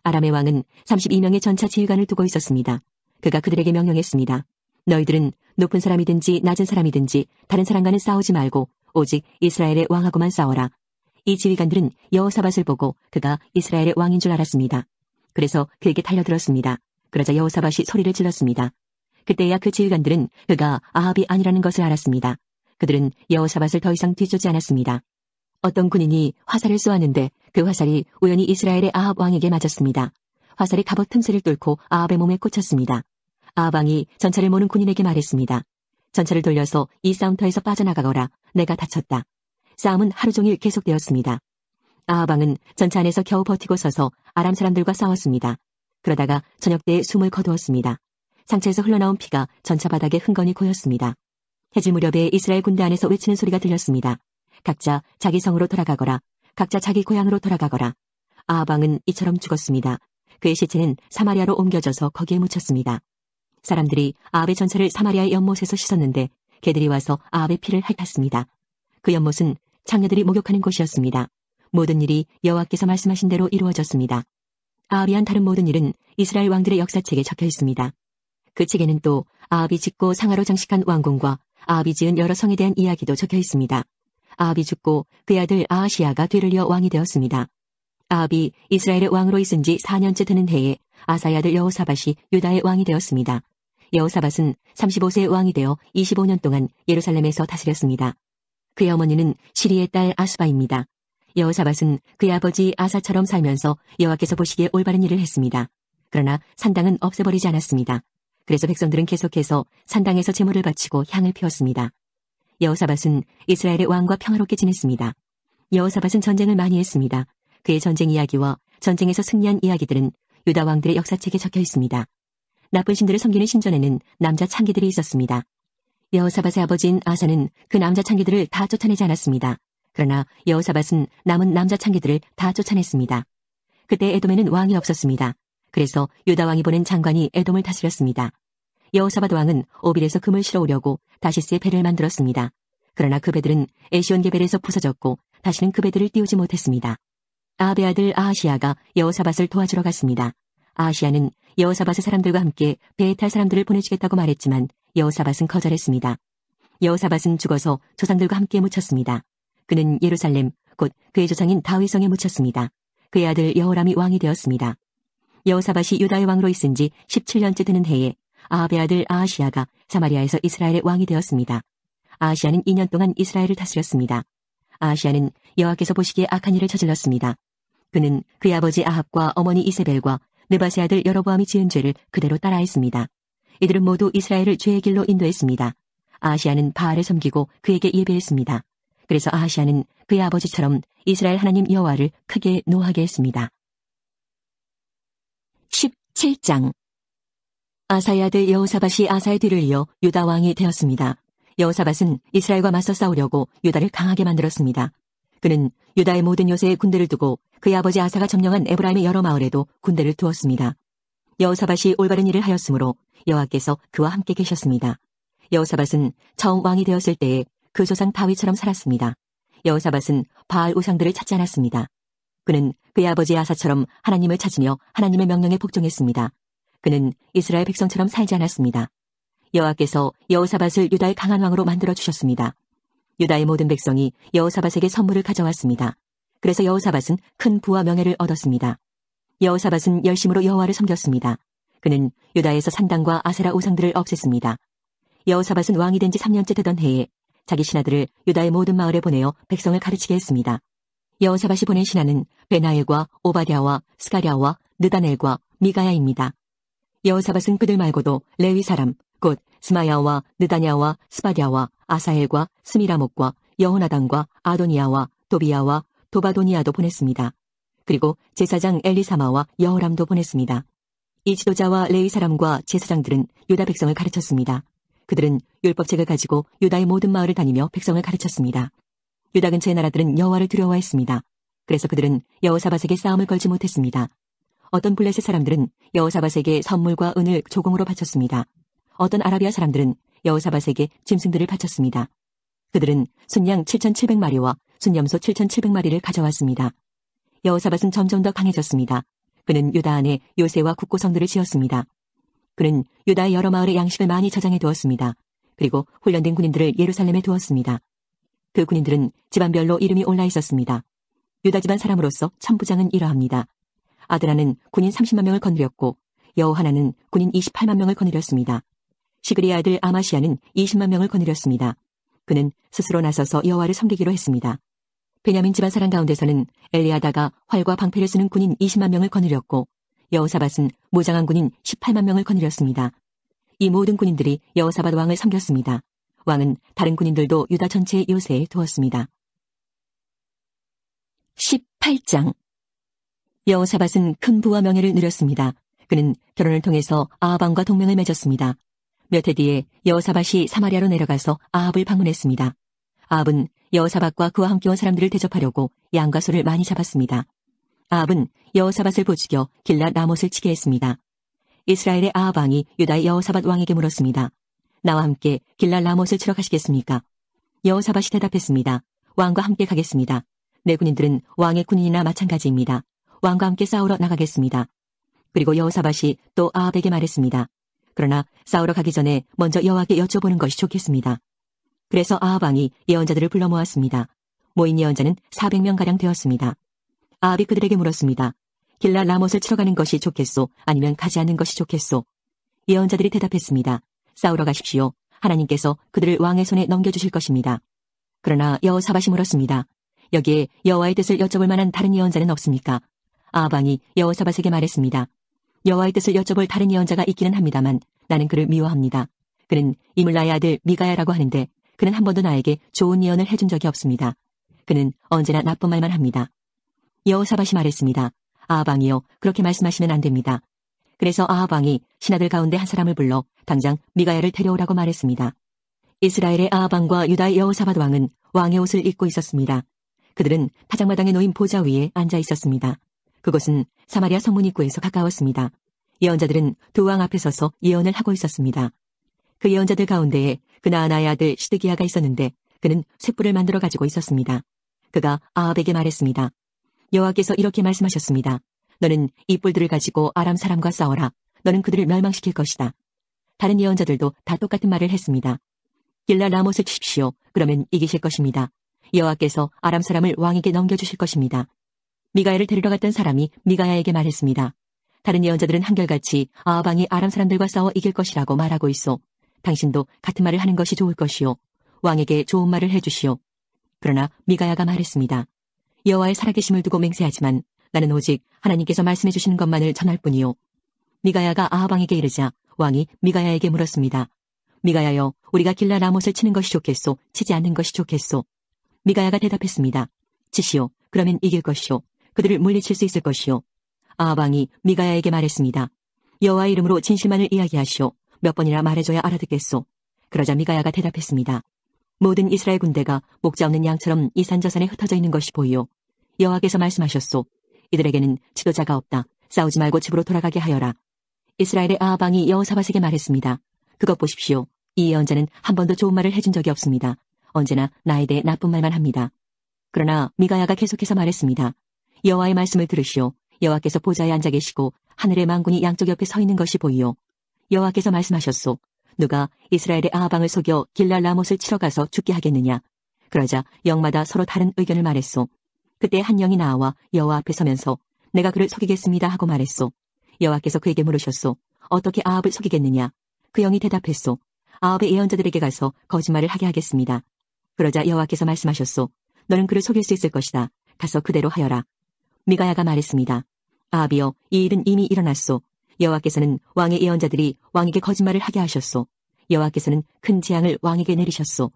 아람의 왕은 32명의 전차 지휘관을 두고 있었습니다. 그가 그들에게 명령했습니다. 너희들은 높은 사람이든지 낮은 사람이든지 다른 사람과는 싸우지 말고 오직 이스라엘의 왕하고만 싸워라. 이 지휘관들은 여호사밧을 보고 그가 이스라엘의 왕인 줄 알았습니다. 그래서 그에게 달려들었습니다. 그러자 여호사밧이 소리를 질렀습니다. 그때야 그 지휘관들은 그가 아합이 아니라는 것을 알았습니다. 그들은 여호사밧을 더 이상 뒤쫓지 않았습니다. 어떤 군인이 화살을 쏘았는데 그 화살이 우연히 이스라엘의 아합 왕에게 맞았습니다. 화살이 갑옷 틈새를 뚫고 아합의 몸에 꽂혔습니다. 아합 왕이 전차를 모는 군인에게 말했습니다. 전차를 돌려서 이 싸움터에서 빠져나가거라. 내가 다쳤다. 싸움은 하루 종일 계속되었습니다. 아합 왕은 전차 안에서 겨우 버티고 서서 아람 사람들과 싸웠습니다. 그러다가 저녁 때에 숨을 거두었습니다. 상처에서 흘러나온 피가 전차 바닥에 흥건히 고였습니다. 해질 무렵에 이스라엘 군대 안에서 외치는 소리가 들렸습니다. 각자 자기 성으로 돌아가거라. 각자 자기 고향으로 돌아가거라. 아합 왕은 이처럼 죽었습니다. 그의 시체는 사마리아로 옮겨져서 거기에 묻혔습니다. 사람들이 아합의 전차를 사마리아의 연못에서 씻었는데 개들이 와서 아합의 피를 핥았습니다. 그 연못은 창녀들이 목욕하는 곳이었습니다. 모든 일이 여호와께서 말씀하신 대로 이루어졌습니다. 아합이 한 다른 모든 일은 이스라엘 왕들의 역사책에 적혀 있습니다. 그 책에는 또 아합이 짓고 상하로 장식한 왕궁과 아합이 지은 여러 성에 대한 이야기도 적혀 있습니다. 아합이 죽고 그의 아들 아하시야가 뒤를 이어 왕이 되었습니다. 아합이 이스라엘의 왕으로 있은 지 4년째 되는 해에 아사의 아들 여호사밧이 유다의 왕이 되었습니다. 여호사밧은 35세의 왕이 되어 25년 동안 예루살렘에서 다스렸습니다. 그의 어머니는 시리의 딸 아수바입니다. 여호사밧은 그의 아버지 아사처럼 살면서 여호와께서 보시기에 올바른 일을 했습니다. 그러나 산당은 없애버리지 않았습니다. 그래서 백성들은 계속해서 산당에서 제물을 바치고 향을 피웠습니다. 여호사밧은 이스라엘의 왕과 평화롭게 지냈습니다. 여호사밧은 전쟁을 많이 했습니다. 그의 전쟁 이야기와 전쟁에서 승리한 이야기들은 유다 왕들의 역사책에 적혀 있습니다. 나쁜 신들을 섬기는 신전에는 남자 창기들이 있었습니다. 여호사밧의 아버지인 아사는 그 남자 창기들을 다 쫓아내지 않았습니다. 그러나 여호사밧은 남은 남자 창기들을 다 쫓아냈습니다. 그때 에돔에는 왕이 없었습니다. 그래서 유다 왕이 보낸 장관이 에돔을 다스렸습니다. 여호사밧 왕은 오빌에서 금을 실어오려고 다시스의 배를 만들었습니다. 그러나 그 배들은 에시온 게벨에서 부서졌고 다시는 그 배들을 띄우지 못했습니다. 아합의 아들 아하시야가 여호사밧을 도와주러 갔습니다. 아하시야는 여호사밧의 사람들과 함께 배에 탈 사람들을 보내주겠다고 말했지만 여호사밧은 거절했습니다. 여호사밧은 죽어서 조상들과 함께 묻혔습니다. 그는 예루살렘, 곧 그의 조상인 다윗성에 묻혔습니다. 그의 아들 여호람이 왕이 되었습니다. 여호사밧이 유다의 왕으로 있은 지 17년째 되는 해에 아합의 아들 아하시야가 사마리아에서 이스라엘의 왕이 되었습니다. 아하시야는 2년 동안 이스라엘을 다스렸습니다. 아하시야는 여호와께서 보시기에 악한 일을 저질렀습니다. 그는 그의 아버지 아합과 어머니 이세벨과 느밧의 아들 여로보암이 지은 죄를 그대로 따라했습니다. 이들은 모두 이스라엘을 죄의 길로 인도했습니다. 아하시야는 바알을 섬기고 그에게 예배했습니다. 그래서 아하시야는 그의 아버지처럼 이스라엘 하나님 여호와를 크게 노하게 했습니다. 17장 아사의 아들 여호사밧이 아사의 뒤를 이어 유다 왕이 되었습니다. 여호사밧은 이스라엘과 맞서 싸우려고 유다를 강하게 만들었습니다. 그는 유다의 모든 요새에 군대를 두고 그의 아버지 아사가 점령한 에브라임의 여러 마을에도 군대를 두었습니다. 여호사밧이 올바른 일을 하였으므로 여호와께서 그와 함께 계셨습니다. 여호사밧은 처음 왕이 되었을 때에 그 조상 다윗처럼 살았습니다. 여호사밧은 바알 우상들을 찾지 않았습니다. 그는 그의 아버지 아사처럼 하나님을 찾으며 하나님의 명령에 복종했습니다. 그는 이스라엘 백성처럼 살지 않았습니다. 여호와께서 여호사밧을 유다의 강한 왕으로 만들어 주셨습니다. 유다의 모든 백성이 여호사밧에게 선물을 가져왔습니다. 그래서 여호사밧은 큰 부와 명예를 얻었습니다. 여호사밧은 열심으로 여호와를 섬겼습니다. 그는 유다에서 산당과 아세라 우상들을 없앴습니다. 여호사밧은 왕이 된 지 3년째 되던 해에 자기 신하들을 유다의 모든 마을에 보내어 백성을 가르치게 했습니다. 여호사밧이 보낸 신하는 베나엘과 오바댜와 스가랴와 느다넬과 미가야입니다. 여호사밧은 그들 말고도 레위 사람 곧 스마야와 느다냐와 스바랴와 아사엘과 스미라목과 여호나단과 아도니아와 도비야와 도바도니아도 보냈습니다. 그리고 제사장 엘리사마와 여호람도 보냈습니다. 이 지도자와 레위 사람과 제사장들은 유다 백성을 가르쳤습니다. 그들은 율법책을 가지고 유다의 모든 마을을 다니며 백성을 가르쳤습니다. 유다 근처의 나라들은 여호와를 두려워했습니다. 그래서 그들은 여호사밧에게 싸움을 걸지 못했습니다. 어떤 블레셋 사람들은 여호사밧에게 선물과 은을 조공으로 바쳤습니다. 어떤 아라비아 사람들은 여호사밧에게 짐승들을 바쳤습니다. 그들은 순양 7,700마리와 순염소 7,700마리를 가져왔습니다. 여호사밧은 점점 더 강해졌습니다. 그는 유다 안에 요새와 국고성들을 지었습니다. 그는 유다의 여러 마을에 양식을 많이 저장해 두었습니다. 그리고 훈련된 군인들을 예루살렘에 두었습니다. 그 군인들은 집안별로 이름이 올라 있었습니다. 유다 집안 사람으로서 천부장은 이러합니다. 아드라는 군인 30만 명을 거느렸고 여호하나는 군인 28만 명을 거느렸습니다. 시그리의 아들 아마시아는 20만 명을 거느렸습니다. 그는 스스로 나서서 여호와를 섬기기로 했습니다. 베냐민 집안 사람 가운데서는 엘리아다가 활과 방패를 쓰는 군인 20만 명을 거느렸고 여호사밧은 무장한 군인 18만 명을 거느렸습니다. 이 모든 군인들이 여호사밧 왕을 섬겼습니다. 왕은 다른 군인들도 유다 전체의 요새에 두었습니다. 18장 여호사밧은 큰 부와 명예를 누렸습니다. 그는 결혼을 통해서 아합 왕과 동맹을 맺었습니다. 몇 해 뒤에 여호사밧이 사마리아로 내려가서 아합을 방문했습니다. 아합은 여호사밧과 그와 함께 온 사람들을 대접하려고 양과 소를 많이 잡았습니다. 아합은 여호사밧을 부추겨 길랏 라못을 치게 했습니다. 이스라엘의 아합 왕이 유다의 여호사밧 왕에게 물었습니다. 나와 함께 길랏 라못을 치러 가시겠습니까? 여호사밧이 대답했습니다. 왕과 함께 가겠습니다. 내 군인들은 왕의 군인이나 마찬가지입니다. 왕과 함께 싸우러 나가겠습니다. 그리고 여호사밧이 또 아합에게 말했습니다. 그러나 싸우러 가기 전에 먼저 여호와께 여쭤보는 것이 좋겠습니다. 그래서 아합 왕이 예언자들을 불러 모았습니다. 모인 예언자는 400명가량 되었습니다. 아합이 그들에게 물었습니다. 길랏 라못을 치러 가는 것이 좋겠소? 아니면 가지 않는 것이 좋겠소? 예언자들이 대답했습니다. 싸우러 가십시오. 하나님께서 그들을 왕의 손에 넘겨주실 것입니다. 그러나 여호사밧이 물었습니다. 여기에 여호와의 뜻을 여쭤볼 만한 다른 예언자는 없습니까? 아합 왕이 여호사밧에게 말했습니다. 여호와의 뜻을 여쭤볼 다른 예언자가 있기는 합니다만 나는 그를 미워합니다. 그는 이물라의 아들 미가야라고 하는데 그는 한 번도 나에게 좋은 예언을 해준 적이 없습니다. 그는 언제나 나쁜 말만 합니다. 여호사밧이 말했습니다. 아합 왕이여, 그렇게 말씀하시면 안 됩니다. 그래서 아합 왕이 신하들 가운데 한 사람을 불러 당장 미가야를 데려오라고 말했습니다. 이스라엘의 아합 왕과 유다의 여호사밧 왕은 왕의 옷을 입고 있었습니다. 그들은 타작마당에 놓인 보좌 위에 앉아 있었습니다. 그곳은 사마리아 성문 입구에서 가까웠습니다. 예언자들은 두 왕 앞에 서서 예언을 하고 있었습니다. 그 예언자들 가운데에 그나아나의 아들 시드기야가 있었는데 그는 쇳불을 만들어 가지고 있었습니다. 그가 아합에게 말했습니다. 여호와께서 이렇게 말씀하셨습니다. 너는 이 뿔들을 가지고 아람 사람과 싸워라. 너는 그들을 멸망시킬 것이다. 다른 예언자들도 다 똑같은 말을 했습니다. 길랏 라못을 치십시오. 그러면 이기실 것입니다. 여호와께서 아람 사람을 왕에게 넘겨주실 것입니다. 미가야를 데리러 갔던 사람이 미가야에게 말했습니다. 다른 예언자들은 한결같이 아합 왕이 아람 사람들과 싸워 이길 것이라고 말하고 있어. 당신도 같은 말을 하는 것이 좋을 것이요. 왕에게 좋은 말을 해주시오. 그러나 미가야가 말했습니다. 여호와의 살아계심을 두고 맹세하지만 나는 오직 하나님께서 말씀해 주시는 것만을 전할 뿐이요. 미가야가 아합 왕에게 이르자 왕이 미가야에게 물었습니다. 미가야여, 우리가 길랏 라못을 치는 것이 좋겠소? 치지 않는 것이 좋겠소? 미가야가 대답했습니다. 치시오. 그러면 이길 것이오. 그들을 물리칠 수 있을 것이오. 아합 왕이 미가야에게 말했습니다. 여호와의 이름으로 진실만을 이야기하시오. 몇 번이나 말해줘야 알아듣겠소. 그러자 미가야가 대답했습니다. 모든 이스라엘 군대가 목자 없는 양처럼 이 산저산에 흩어져 있는 것이 보이오. 여호와께서 말씀하셨소. 이들에게는 지도자가 없다. 싸우지 말고 집으로 돌아가게 하여라. 이스라엘의 아합 왕이 여호사밧에게 말했습니다. 그것 보십시오. 이 예언자는 한 번도 좋은 말을 해준 적이 없습니다. 언제나 나에 대해 나쁜 말만 합니다. 그러나 미가야가 계속해서 말했습니다. 여호와의 말씀을 들으시오. 여호와께서 보좌에 앉아 계시고 하늘의 만군이 양쪽 옆에 서 있는 것이 보이오. 여호와께서 말씀하셨소. 누가 이스라엘의 아합 왕을 속여 길랏 라못을 치러 가서 죽게 하겠느냐. 그러자 영마다 서로 다른 의견을 말했소. 그때 한 영이 나와 여호와 앞에 서면서 내가 그를 속이겠습니다 하고 말했소. 여호와께서 그에게 물으셨소. 어떻게 아합을 속이겠느냐. 그 영이 대답했소. 아합의 예언자들에게 가서 거짓말을 하게 하겠습니다. 그러자 여호와께서 말씀하셨소. 너는 그를 속일 수 있을 것이다. 가서 그대로 하여라. 미가야가 말했습니다. 아합이여, 이 일은 이미 일어났소. 여호와께서는 왕의 예언자들이 왕에게 거짓말을 하게 하셨소. 여호와께서는 큰 재앙을 왕에게 내리셨소.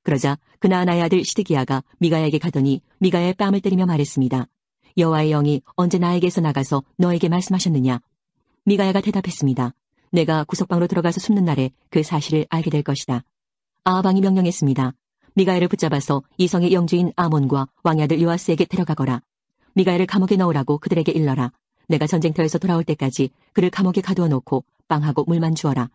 그러자 그나아나의 아들 시드기야가 미가야에게 가더니 미가야의 뺨을 때리며 말했습니다. 여호와의 영이 언제 나에게서 나가서 너에게 말씀하셨느냐? 미가야가 대답했습니다. 내가 구석방으로 들어가서 숨는 날에 그 사실을 알게 될 것이다. 아합 왕이 명령했습니다. 미가야를 붙잡아서 이성의 영주인 아몬과 왕의 아들 요아스에게 데려가거라. 미가야를 감옥에 넣으라고 그들에게 일러라. 내가 전쟁터에서 돌아올 때까지 그를 감옥에 가두어 놓고 빵하고 물만 주어라.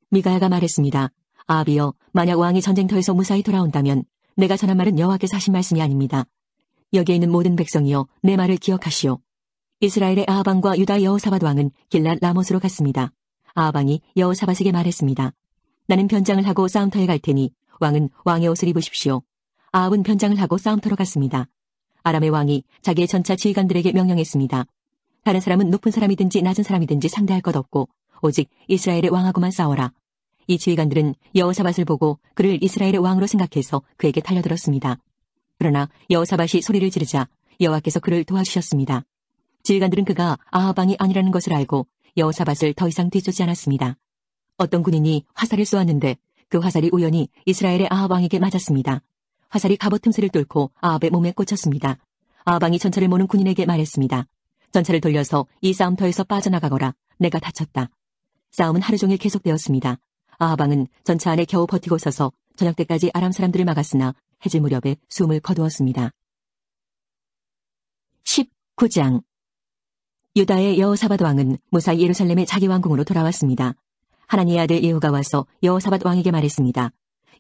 미가야가 말했습니다. 아합이여, 만약 왕이 전쟁터에서 무사히 돌아온다면 내가 전한 말은 여호와께서 하신 말씀이 아닙니다. 여기에 있는 모든 백성이여, 내 말을 기억하시오. 이스라엘의 아합 왕과 유다의 여호사밧 왕은 길랏 라못으로 갔습니다. 아합 왕이 여호사밧에게 말했습니다. 나는 변장을 하고 싸움터에 갈 테니 왕은 왕의 옷을 입으십시오. 아합은 변장을 하고 싸움터로 갔습니다. 아람의 왕이 자기의 전차 지휘관들에게 명령했습니다. 다른 사람은 높은 사람이든지 낮은 사람이든지 상대할 것 없고 오직 이스라엘의 왕하고만 싸워라. 이 지휘관들은 여호사밧을 보고 그를 이스라엘의 왕으로 생각해서 그에게 달려들었습니다. 그러나 여호사밧이 소리를 지르자 여호와께서 그를 도와주셨습니다. 지휘관들은 그가 아합 왕이 아니라는 것을 알고 여호사밧을 더 이상 뒤쫓지 않았습니다. 어떤 군인이 화살을 쏘았는데 그 화살이 우연히 이스라엘의 아합 왕에게 맞았습니다. 화살이 갑옷 틈새를 뚫고 아합의 몸에 꽂혔습니다. 아합 왕이 전차를 모는 군인에게 말했습니다. 전차를 돌려서 이 싸움터에서 빠져나가거라. 내가 다쳤다. 싸움은 하루 종일 계속되었습니다. 아합 왕은 전차 안에 겨우 버티고 서서 저녁 때까지 아람 사람들을 막았으나 해질 무렵에 숨을 거두었습니다. 19장 유다의 여호사밧 왕은 무사히 예루살렘의 자기 왕궁으로 돌아왔습니다. 하나니의 아들 예후가 와서 여호사밧 왕에게 말했습니다.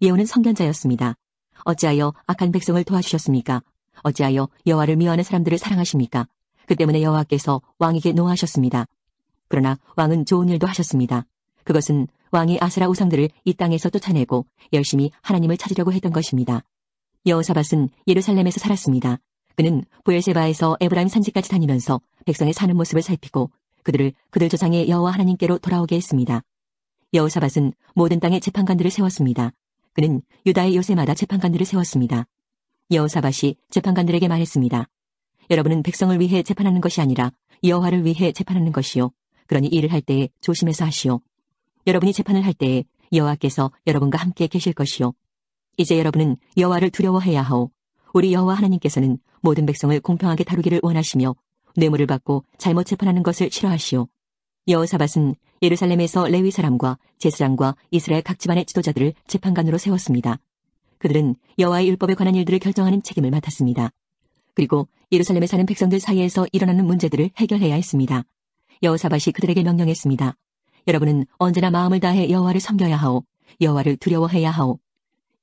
예후는 선견자였습니다. 어찌하여 악한 백성을 도와주셨습니까? 어찌하여 여호와를 미워하는 사람들을 사랑하십니까? 그 때문에 여호와께서 왕에게 노하셨습니다. 그러나 왕은 좋은 일도 하셨습니다. 그것은 왕이 아세라 우상들을 이 땅에서 쫓아내고 열심히 하나님을 찾으려고 했던 것입니다. 여호사밧은 예루살렘에서 살았습니다. 그는 브엘세바에서 에브라임 산지까지 다니면서 백성의 사는 모습을 살피고 그들 조상의 여호와 하나님께로 돌아오게 했습니다. 여호사밧은 모든 땅에 재판관들을 세웠습니다. 그는 유다의 요새마다 재판관들을 세웠습니다. 여호사밧이 재판관들에게 말했습니다. 여러분은 백성을 위해 재판하는 것이 아니라 여호와를 위해 재판하는 것이요. 그러니 일을 할 때에 조심해서 하시오. 여러분이 재판을 할 때에 여호와께서 여러분과 함께 계실 것이요. 이제 여러분은 여호와를 두려워해야 하오. 우리 여호와 하나님께서는 모든 백성을 공평하게 다루기를 원하시며 뇌물을 받고 잘못 재판하는 것을 싫어하시오. 여호사밧은 예루살렘에서 레위 사람과 제사장과 이스라엘 각 집안의 지도자들을 재판관으로 세웠습니다. 그들은 여호와의 율법에 관한 일들을 결정하는 책임을 맡았습니다. 그리고 예루살렘에 사는 백성들 사이에서 일어나는 문제들을 해결해야 했습니다. 여호사밧이 그들에게 명령했습니다. 여러분은 언제나 마음을 다해 여호와를 섬겨야 하오. 여호와를 두려워해야 하오.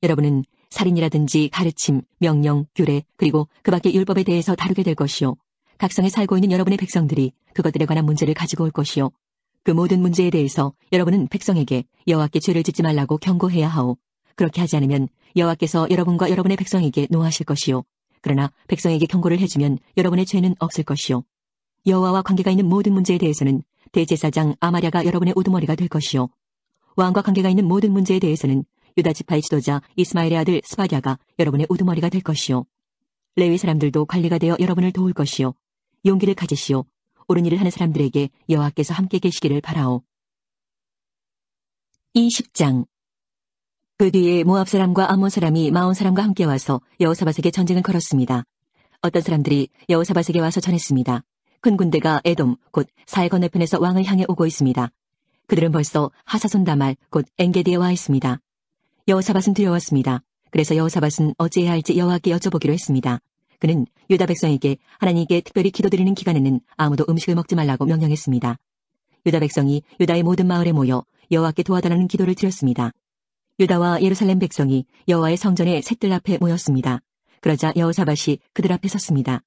여러분은 살인이라든지 가르침, 명령, 규례 그리고 그 밖의 율법에 대해서 다루게 될 것이요. 각성에 살고 있는 여러분의 백성들이 그것들에 관한 문제를 가지고 올 것이요. 그 모든 문제에 대해서 여러분은 백성에게 여호와께 죄를 짓지 말라고 경고해야 하오. 그렇게 하지 않으면 여호와께서 여러분과 여러분의 백성에게 노하실 것이요. 그러나 백성에게 경고를 해주면 여러분의 죄는 없을 것이요. 여호와와 관계가 있는 모든 문제에 대해서는 대제사장 아마랴가 여러분의 우두머리가 될 것이요. 왕과 관계가 있는 모든 문제에 대해서는 유다 지파의 지도자 이스마엘의 아들 스바랴가 여러분의 우두머리가 될 것이요. 레위 사람들도 관리가 되어 여러분을 도울 것이요. 용기를 가지시오. 옳은 일을 하는 사람들에게 여호와께서 함께 계시기를 바라오. 20장 그 뒤에 모압 사람과 암몬 사람이 마온 사람과 함께 와서 여호사밧에게 전쟁을 걸었습니다. 어떤 사람들이 여호사밧에게 와서 전했습니다. 큰 군대가 에돔 곧 사해 건너편에서 왕을 향해 오고 있습니다. 그들은 벌써 하사손 다말 곧 엔게디에 와 있습니다. 여호사밧은 두려웠습니다. 그래서 여호사밧은 어찌해야 할지 여호와께 여쭤보기로 했습니다. 그는 유다 백성에게 하나님께 특별히 기도드리는 기간에는 아무도 음식을 먹지 말라고 명령했습니다. 유다 백성이 유다의 모든 마을에 모여 여호와께 도와달라는 기도를 드렸습니다. 유다와 예루살렘 백성이 여호와의 성전의 셋들 앞에 모였습니다. 그러자 여호사밧이 그들 앞에 섰습니다.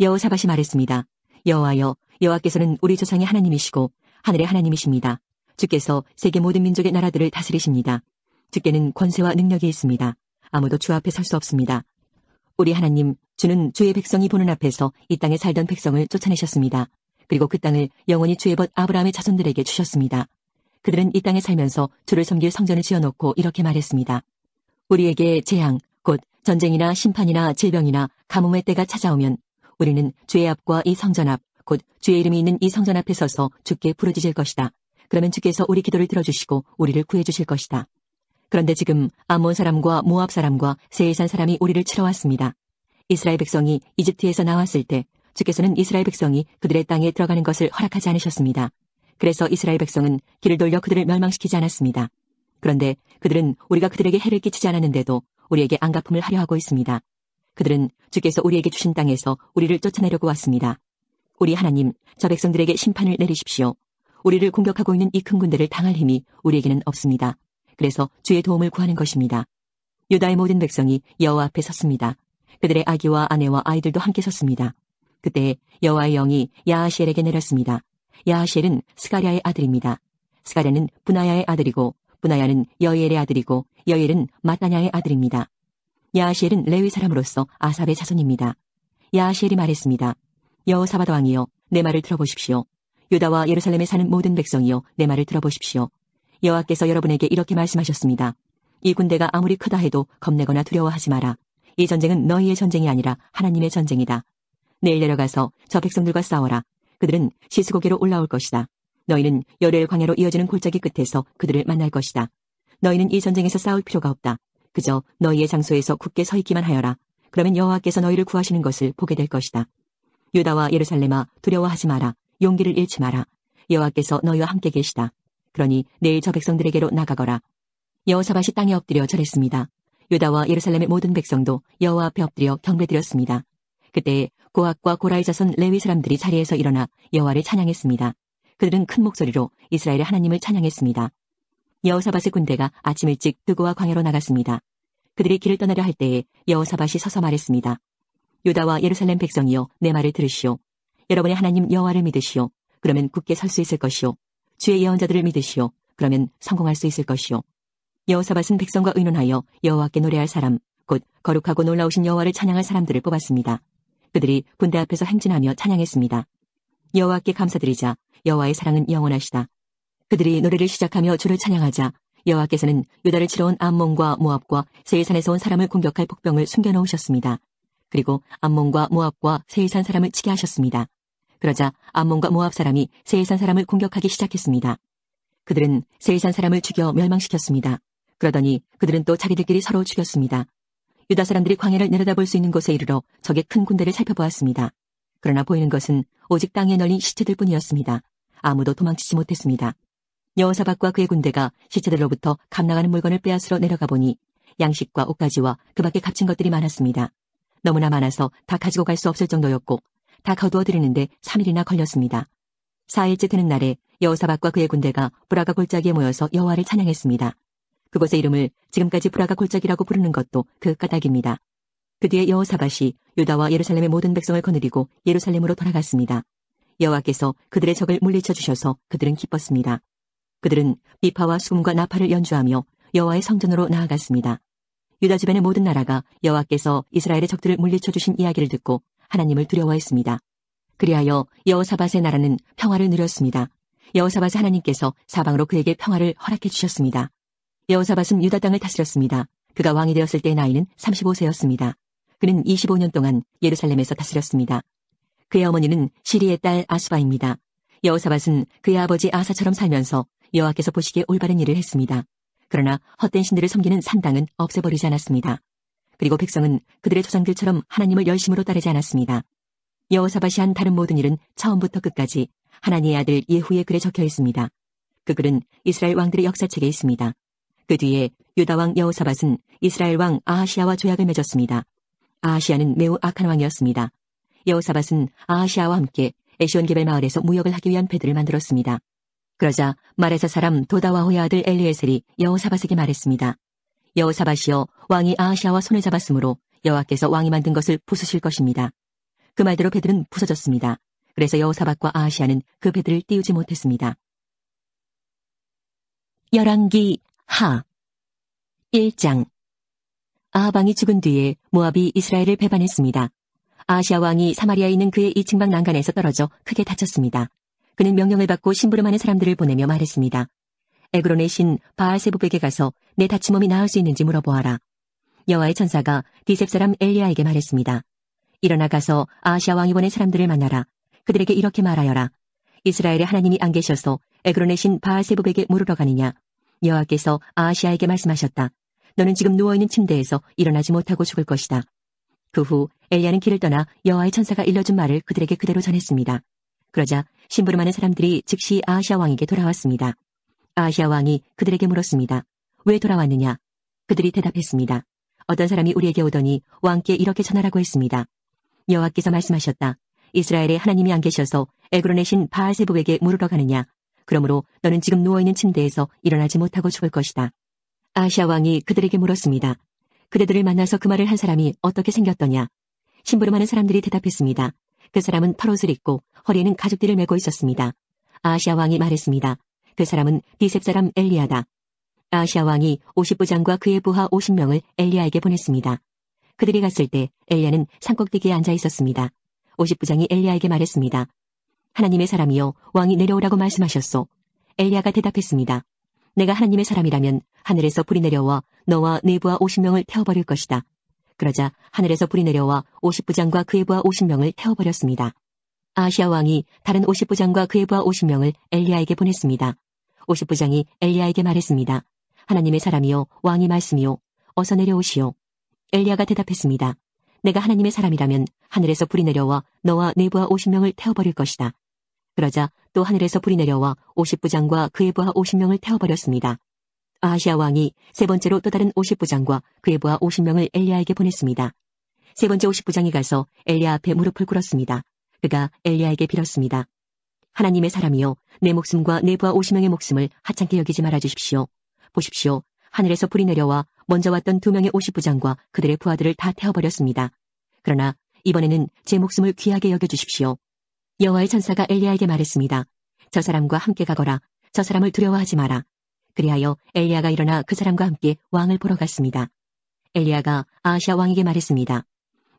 여호사밧이 말했습니다. 여호와여, 여호와께서는 우리 조상의 하나님이시고 하늘의 하나님이십니다. 주께서 세계 모든 민족의 나라들을 다스리십니다. 주께는 권세와 능력이 있습니다. 아무도 주 앞에 설 수 없습니다. 우리 하나님, 주는 주의 백성이 보는 앞에서 이 땅에 살던 백성을 쫓아내셨습니다. 그리고 그 땅을 영원히 주의 벗 아브라함의 자손들에게 주셨습니다. 그들은 이 땅에 살면서 주를 섬길 성전을 지어놓고 이렇게 말했습니다. 우리에게 재앙, 곧 전쟁이나 심판이나 질병이나 가뭄의 때가 찾아오면 우리는 주의 앞과 이 성전 앞, 곧 주의 이름이 있는 이 성전 앞에 서서 주께 부르짖을 것이다. 그러면 주께서 우리 기도를 들어주시고 우리를 구해주실 것이다. 그런데 지금 암몬 사람과 모압 사람과 세일산 사람이 우리를 치러 왔습니다. 이스라엘 백성이 이집트에서 나왔을 때 주께서는 이스라엘 백성이 그들의 땅에 들어가는 것을 허락하지 않으셨습니다. 그래서 이스라엘 백성은 길을 돌려 그들을 멸망시키지 않았습니다. 그런데 그들은 우리가 그들에게 해를 끼치지 않았는데도 우리에게 안갚음을 하려 하고 있습니다. 그들은 주께서 우리에게 주신 땅에서 우리를 쫓아내려고 왔습니다. 우리 하나님, 저 백성들에게 심판을 내리십시오. 우리를 공격하고 있는 이 큰 군대를 당할 힘이 우리에게는 없습니다. 그래서 주의 도움을 구하는 것입니다. 유다의 모든 백성이 여호와 앞에 섰습니다. 그들의 아기와 아내와 아이들도 함께 섰습니다. 그때 여호와의 영이 야하시엘에게 내렸습니다. 야하시엘은 스가랴의 아들입니다. 스가랴는 브나야의 아들이고 브나야는 여이엘의 아들이고 여이엘은 마따냐의 아들입니다. 야하시엘은 레위 사람으로서 아삽의 자손입니다. 야하시엘이 말했습니다. 여호사밧 왕이여, 내 말을 들어보십시오. 유다와 예루살렘에 사는 모든 백성이여, 내 말을 들어보십시오. 여호와께서 여러분에게 이렇게 말씀하셨습니다. 이 군대가 아무리 크다 해도 겁내거나 두려워하지 마라. 이 전쟁은 너희의 전쟁이 아니라 하나님의 전쟁이다. 내일 내려가서 저 백성들과 싸워라. 그들은 시스고개로 올라올 것이다. 너희는 여레엘 광야로 이어지는 골짜기 끝에서 그들을 만날 것이다. 너희는 이 전쟁에서 싸울 필요가 없다. 그저 너희의 장소에서 굳게 서 있기만 하여라. 그러면 여호와께서 너희를 구하시는 것을 보게 될 것이다. 유다와 예루살렘아, 두려워하지 마라. 용기를 잃지 마라. 여호와께서 너희와 함께 계시다. 그러니 내일 저 백성들에게로 나가거라. 여호사밧이 땅에 엎드려 절했습니다. 유다와 예루살렘의 모든 백성도 여호와 앞에 엎드려 경배드렸습니다. 그때 고핫과 고라의 자손 레위 사람들이 자리에서 일어나 여호와를 찬양했습니다. 그들은 큰 목소리로 이스라엘의 하나님을 찬양했습니다. 여호사밧의 군대가 아침 일찍 드고와 광야로 나갔습니다. 그들이 길을 떠나려 할 때에 여호사밧이 서서 말했습니다. 유다와 예루살렘 백성이여, 내 말을 들으시오. 여러분의 하나님 여호와를 믿으시오. 그러면 굳게 설 수 있을 것이오. 주의 예언자들을 믿으시오. 그러면 성공할 수 있을 것이오. 여호사밧은 백성과 의논하여 여호와께 노래할 사람, 곧 거룩하고 놀라우신 여호와를 찬양할 사람들을 뽑았습니다. 그들이 군대 앞에서 행진하며 찬양했습니다. 여호와께 감사드리자. 여호와의 사랑은 영원하시다. 그들이 노래를 시작하며 주를 찬양하자 여호와께서는 유다를 치러 온 암몬과 모압과 세일산에서 온 사람을 공격할 복병을 숨겨놓으셨습니다. 그리고 암몬과 모압과 세일산 사람을 치게 하셨습니다. 그러자 암몬과 모압 사람이 세일산 사람을 공격하기 시작했습니다. 그들은 세일산 사람을 죽여 멸망시켰습니다. 그러더니 그들은 또 자기들끼리 서로 죽였습니다. 유다 사람들이 광야를 내려다볼 수 있는 곳에 이르러 적의 큰 군대를 살펴보았습니다. 그러나 보이는 것은 오직 땅에 널린 시체들 뿐이었습니다. 아무도 도망치지 못했습니다. 여호사밧과 그의 군대가 시체들로부터 감나가는 물건을 빼앗으러 내려가 보니 양식과 옷가지와 그 밖에 값진 것들이 많았습니다. 너무나 많아서 다 가지고 갈 수 없을 정도였고 다 거두어들이는데 3일이나 걸렸습니다. 4일째 되는 날에 여호사밧과 그의 군대가 브라가 골짜기에 모여서 여호와를 찬양했습니다. 그곳의 이름을 지금까지 브라가 골짜기라고 부르는 것도 그 까닭입니다. 그 뒤에 여호사밧이 유다와 예루살렘의 모든 백성을 거느리고 예루살렘으로 돌아갔습니다. 여호와께서 그들의 적을 물리쳐 주셔서 그들은 기뻤습니다. 그들은 비파와 수금과 나팔을 연주하며 여호와의 성전으로 나아갔습니다. 유다 주변의 모든 나라가 여호와께서 이스라엘의 적들을 물리쳐 주신 이야기를 듣고 하나님을 두려워했습니다. 그리하여 여호사밧의 나라는 평화를 누렸습니다. 여호사밧의 하나님께서 사방으로 그에게 평화를 허락해 주셨습니다. 여호사밧은 유다 땅을 다스렸습니다. 그가 왕이 되었을 때의 나이는 35세였습니다. 그는 25년 동안 예루살렘에서 다스렸습니다. 그의 어머니는 시리의 딸 아수바입니다. 여호사밧은 그의 아버지 아사처럼 살면서 여호와께서 보시기에 올바른 일을 했습니다. 그러나 헛된 신들을 섬기는 산당은 없애버리지 않았습니다. 그리고 백성은 그들의 조상들처럼 하나님을 열심으로 따르지 않았습니다. 여호사밧이 한 다른 모든 일은 처음부터 끝까지 하나님의 아들 예후의 글에 적혀 있습니다. 그 글은 이스라엘 왕들의 역사책에 있습니다. 그 뒤에 유다 왕 여호사밧은 이스라엘 왕 아하시아와 조약을 맺었습니다. 아하시아는 매우 악한 왕이었습니다. 여호사밧은 아하시아와 함께 에시온게벨 마을에서 무역을 하기 위한 배들을 만들었습니다. 그러자 마레사 사람 도다와호의 아들 엘리에셀이 여호사밧에게 말했습니다. 여호사밧이여, 왕이 아하시아와 손을 잡았으므로 여호와께서 왕이 만든 것을 부수실 것입니다. 그 말대로 배들은 부서졌습니다. 그래서 여호사밧과 아하시아는 그 배들을 띄우지 못했습니다. 열왕기 하 1장. 아하방이 죽은 뒤에 모압이 이스라엘을 배반했습니다. 아하시아 왕이 사마리아에 있는 그의 이층방 난간에서 떨어져 크게 다쳤습니다. 그는 명령을 받고 심부름하는 사람들을 보내며 말했습니다. 에그론의 신 바알세부백에 가서 내 다친 몸이 나을 수 있는지 물어보아라. 여호와의 천사가 디셉 사람 엘리야에게 말했습니다. 일어나 가서 아하시아 왕이 보낸 사람들을 만나라. 그들에게 이렇게 말하여라. 이스라엘의 하나님이 안 계셔서 에그론의 신 바알세부백에 물으러 가느냐. 여호와께서 아하시아에게 말씀하셨다. 너는 지금 누워있는 침대에서 일어나지 못하고 죽을 것이다. 그 후 엘리야는 길을 떠나 여호와의 천사가 일러준 말을 그들에게 그대로 전했습니다. 그러자 심부름하는 사람들이 즉시 아하시아 왕에게 돌아왔습니다. 아하시아 왕이 그들에게 물었습니다. 왜 돌아왔느냐? 그들이 대답했습니다. 어떤 사람이 우리에게 오더니 왕께 이렇게 전하라고 했습니다. 여호와께서 말씀하셨다. 이스라엘에 하나님이 안 계셔서 에그론의 신 바알세불에게 물으러 가느냐? 그러므로 너는 지금 누워있는 침대에서 일어나지 못하고 죽을 것이다. 아하시아 왕이 그들에게 물었습니다. 그대들을 만나서 그 말을 한 사람이 어떻게 생겼더냐? 심부름하는 사람들이 대답했습니다. 그 사람은 털옷을 입고 허리에는 가죽띠를 메고 있었습니다. 아하시아 왕이 말했습니다. 그 사람은 디셉 사람 엘리야다. 아하시아 왕이 50부장과 그의 부하 50명을 엘리야에게 보냈습니다. 그들이 갔을 때 엘리야는 산꼭대기에 앉아 있었습니다. 50부장이 엘리야에게 말했습니다. 하나님의 사람이여, 왕이 내려오라고 말씀하셨소. 엘리야가 대답했습니다. 내가 하나님의 사람이라면 하늘에서 불이 내려와 너와 네 부하 50명을 태워버릴 것이다. 그러자 하늘에서 불이 내려와 50부장과 그의 부하 50명을 태워버렸습니다. 아하시아 왕이 다른 50부장과 그의 부하 50명을 엘리야에게 보냈습니다. 50부장이 엘리야에게 말했습니다. 하나님의 사람이요, 왕이 말씀이요, 어서 내려오시오. 엘리야가 대답했습니다. 내가 하나님의 사람이라면 하늘에서 불이 내려와 너와 네 부하 50명을 태워버릴 것이다. 그러자 또 하늘에서 불이 내려와 50부장과 그의 부하 50명을 태워버렸습니다. 아하시아 왕이 세 번째로 또 다른 50부장과 그의 부하 50명을 엘리야에게 보냈습니다. 세 번째 50부장이 가서 엘리야 앞에 무릎을 꿇었습니다. 그가 엘리야에게 빌었습니다. 하나님의 사람이여, 내 목숨과 내 부하 50명의 목숨을 하찮게 여기지 말아주십시오. 보십시오. 하늘에서 불이 내려와 먼저 왔던 2명의 50부장과 그들의 부하들을 다 태워버렸습니다. 그러나 이번에는 제 목숨을 귀하게 여겨주십시오. 여호와의 천사가 엘리야에게 말했습니다. 저 사람과 함께 가거라. 저 사람을 두려워하지 마라. 그리하여 엘리야가 일어나 그 사람과 함께 왕을 보러 갔습니다. 엘리야가 아하시아 왕에게 말했습니다.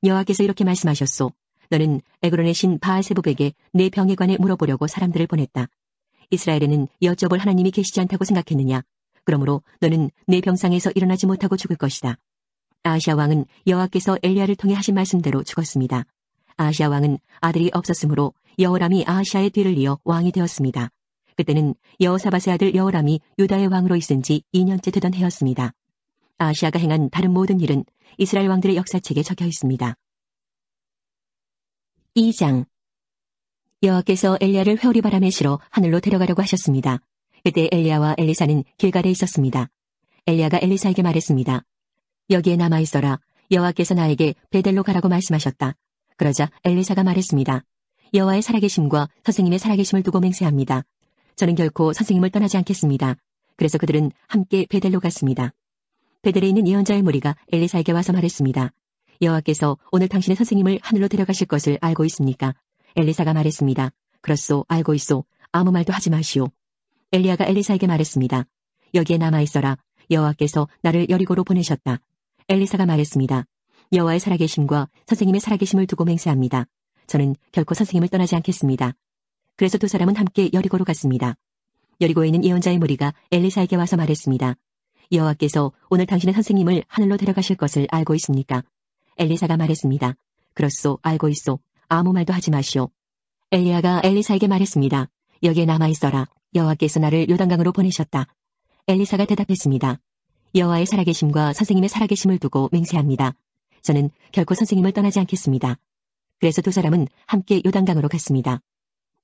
여호와께서 이렇게 말씀하셨소. 너는 에그론의 신 바알세불에게 내 병에 관해 물어보려고 사람들을 보냈다. 이스라엘에는 여쭤볼 하나님이 계시지 않다고 생각했느냐? 그러므로 너는 내 병상에서 일어나지 못하고 죽을 것이다. 아하시아 왕은 여호와께서 엘리야를 통해 하신 말씀대로 죽었습니다. 아하시아 왕은 아들이 없었으므로 여호람이 아하시아의 뒤를 이어 왕이 되었습니다. 그때는 여호사밧의 아들 여호람이 유다의 왕으로 있은 지 2년째 되던 해였습니다. 아하시아가 행한 다른 모든 일은 이스라엘 왕들의 역사책에 적혀 있습니다. 2장. 여호와께서 엘리야를 회오리 바람에 실어 하늘로 데려가려고 하셨습니다. 그때 엘리야와 엘리사는 길갈에 있었습니다. 엘리야가 엘리사에게 말했습니다. 여기에 남아있어라. 여호와께서 나에게 베델로 가라고 말씀하셨다. 그러자 엘리사가 말했습니다. 여호와의 살아계심과 선생님의 살아계심을 두고 맹세합니다. 저는 결코 선생님을 떠나지 않겠습니다. 그래서 그들은 함께 베델로 갔습니다. 베델에 있는 예언자의 무리가 엘리사에게 와서 말했습니다. 여호와께서 오늘 당신의 선생님을 하늘로 데려가실 것을 알고 있습니까? 엘리사가 말했습니다. 그렇소, 알고 있소. 아무 말도 하지 마시오. 엘리야가 엘리사에게 말했습니다. 여기에 남아있어라. 여호와께서 나를 여리고로 보내셨다. 엘리사가 말했습니다. 여호와의 살아계심과 선생님의 살아계심을 두고 맹세합니다. 저는 결코 선생님을 떠나지 않겠습니다. 그래서 두 사람은 함께 여리고로 갔습니다. 여리고에 있는 예언자의 무리가 엘리사에게 와서 말했습니다. 여호와께서 오늘 당신의 선생님을 하늘로 데려가실 것을 알고 있습니까? 엘리사가 말했습니다. 그렇소, 알고 있소. 아무 말도 하지 마시오. 엘리야가 엘리사에게 말했습니다. 여기에 남아있어라. 여호와께서 나를 요단강으로 보내셨다. 엘리사가 대답했습니다. 여호와의 살아계심과 선생님의 살아계심을 두고 맹세합니다. 저는 결코 선생님을 떠나지 않겠습니다. 그래서 두 사람은 함께 요단강으로 갔습니다.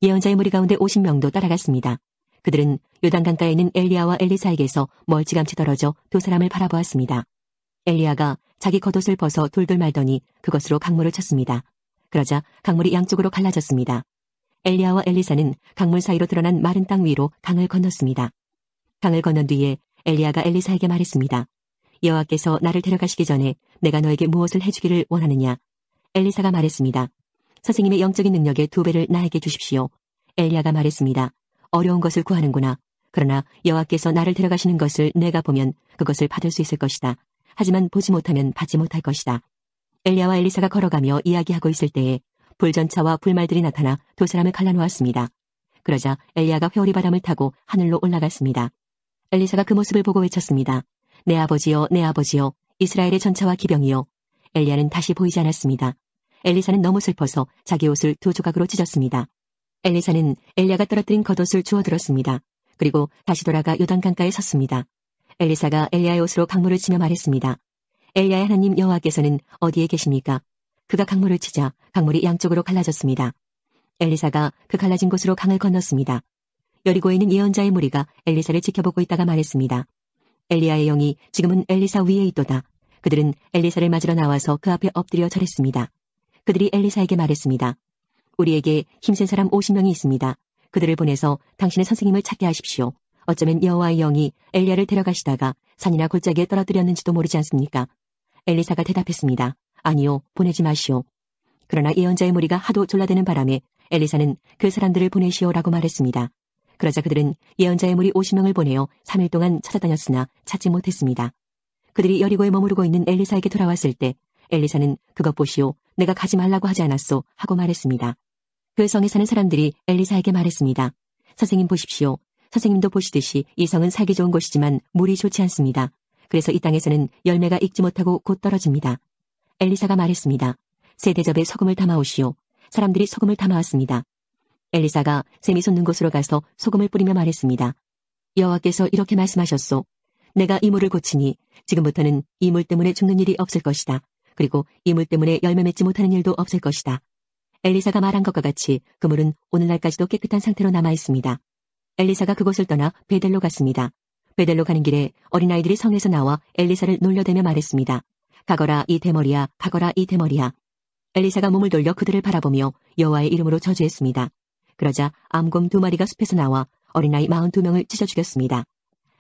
예언자의 무리 가운데 50명도 따라갔습니다. 그들은 요단강가에 있는 엘리야와 엘리사에게서 멀찌감치 떨어져 두 사람을 바라보았습니다. 엘리야가 자기 겉옷을 벗어 돌돌 말더니 그것으로 강물을 쳤습니다. 그러자 강물이 양쪽으로 갈라졌습니다. 엘리야와 엘리사는 강물 사이로 드러난 마른 땅 위로 강을 건넜습니다. 강을 건넌 뒤에 엘리야가 엘리사에게 말했습니다. 여호와께서 나를 데려가시기 전에 내가 너에게 무엇을 해주기를 원하느냐? 엘리사가 말했습니다. 선생님의 영적인 능력의 2배를 나에게 주십시오. 엘리야가 말했습니다. 어려운 것을 구하는구나. 그러나 여호와께서 나를 데려가시는 것을 내가 보면 그것을 받을 수 있을 것이다. 하지만 보지 못하면 받지 못할 것이다. 엘리야와 엘리사가 걸어가며 이야기하고 있을 때에 불전차와 불말들이 나타나 두 사람을 갈라놓았습니다. 그러자 엘리야가 회오리 바람을 타고 하늘로 올라갔습니다. 엘리사가 그 모습을 보고 외쳤습니다. 내 아버지여, 내 아버지여, 이스라엘의 전차와 기병이여. 엘리야는 다시 보이지 않았습니다. 엘리사는 너무 슬퍼서 자기 옷을 두 조각으로 찢었습니다. 엘리사는 엘리야가 떨어뜨린 겉옷을 주워들었습니다. 그리고 다시 돌아가 요단강가에 섰습니다. 엘리사가 엘리야의 옷으로 강물을 치며 말했습니다. 엘리야의 하나님 여호와께서는 어디에 계십니까? 그가 강물을 치자 강물이 양쪽으로 갈라졌습니다. 엘리사가 그 갈라진 곳으로 강을 건넜습니다. 여리고에 있는 예언자의 무리가 엘리사를 지켜보고 있다가 말했습니다. 엘리야의 영이 지금은 엘리사 위에 있도다. 그들은 엘리사를 맞으러 나와서 그 앞에 엎드려 절했습니다. 그들이 엘리사에게 말했습니다. 우리에게 힘센 사람 50명이 있습니다. 그들을 보내서 당신의 선생님을 찾게 하십시오. 어쩌면 여호와의 영이 엘리야를 데려가시다가 산이나 골짜기에 떨어뜨렸는지도 모르지 않습니까? 엘리사가 대답했습니다. 아니요, 보내지 마시오. 그러나 예언자의 무리가 하도 졸라대는 바람에 엘리사는 그 사람들을 보내시오라고 말했습니다. 그러자 그들은 예언자의 무리 50명을 보내어 3일 동안 찾아다녔으나 찾지 못했습니다. 그들이 여리고에 머무르고 있는 엘리사에게 돌아왔을 때 엘리사는 그것 보시오, 내가 가지 말라고 하지 않았소 하고 말했습니다. 그 성에 사는 사람들이 엘리사에게 말했습니다. 선생님 보십시오. 선생님도 보시듯이 이 성은 살기 좋은 곳이지만 물이 좋지 않습니다. 그래서 이 땅에서는 열매가 익지 못하고 곧 떨어집니다. 엘리사가 말했습니다. 새 대접에 소금을 담아오시오. 사람들이 소금을 담아왔습니다. 엘리사가 샘이 솟는 곳으로 가서 소금을 뿌리며 말했습니다. 여호와께서 이렇게 말씀하셨소. 내가 이 물을 고치니 지금부터는 이 물 때문에 죽는 일이 없을 것이다. 그리고 이 물 때문에 열매 맺지 못하는 일도 없을 것이다. 엘리사가 말한 것과 같이 그 물은 오늘날까지도 깨끗한 상태로 남아 있습니다. 엘리사가 그곳을 떠나 베델로 갔습니다. 베델로 가는 길에 어린아이들이 성에서 나와 엘리사를 놀려대며 말했습니다. 가거라 이 대머리야, 가거라 이 대머리야. 엘리사가 몸을 돌려 그들을 바라보며 여호와의 이름으로 저주했습니다. 그러자 암곰 2마리가 숲에서 나와 어린아이 42명을 찢어 죽였습니다.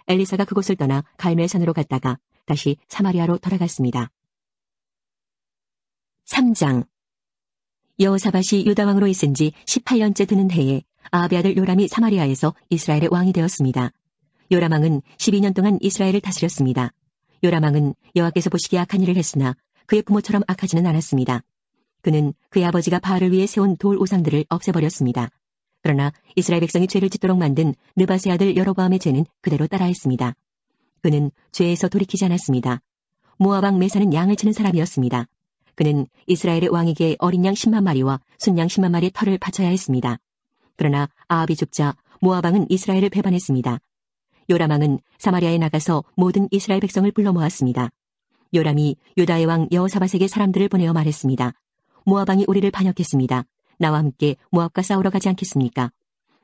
엘리사가 그곳을 떠나 갈멜산으로 갔다가 다시 사마리아로 돌아갔습니다. 3장 여호사밧이 유다왕으로 있은 지 18년째 되는 해에 아합의 아들 요람이 사마리아에서 이스라엘의 왕이 되었습니다. 요람왕은 12년 동안 이스라엘을 다스렸습니다. 요람왕은 여호와께서 보시기에 악한 일을 했으나 그의 부모처럼 악하지는 않았습니다. 그는 그의 아버지가 바알을 위해 세운 돌 우상들을 없애버렸습니다. 그러나 이스라엘 백성이 죄를 짓도록 만든 느밧의 아들 여로보암의 죄는 그대로 따라했습니다. 그는 죄에서 돌이키지 않았습니다. 모압 왕 메사는 양을 치는 사람이었습니다. 그는 이스라엘의 왕에게 어린 양 10만 마리와 순양 10만 마리의 털을 바쳐야 했습니다. 그러나 아합이 죽자 모압 왕은 이스라엘을 배반했습니다. 요람 왕은 사마리아에 나가서 모든 이스라엘 백성을 불러 모았습니다. 요람이 유다의 왕 여호사밧에게 사람들을 보내어 말했습니다. 모압 왕이 우리를 반역했습니다. 나와 함께 모압과 싸우러 가지 않겠습니까?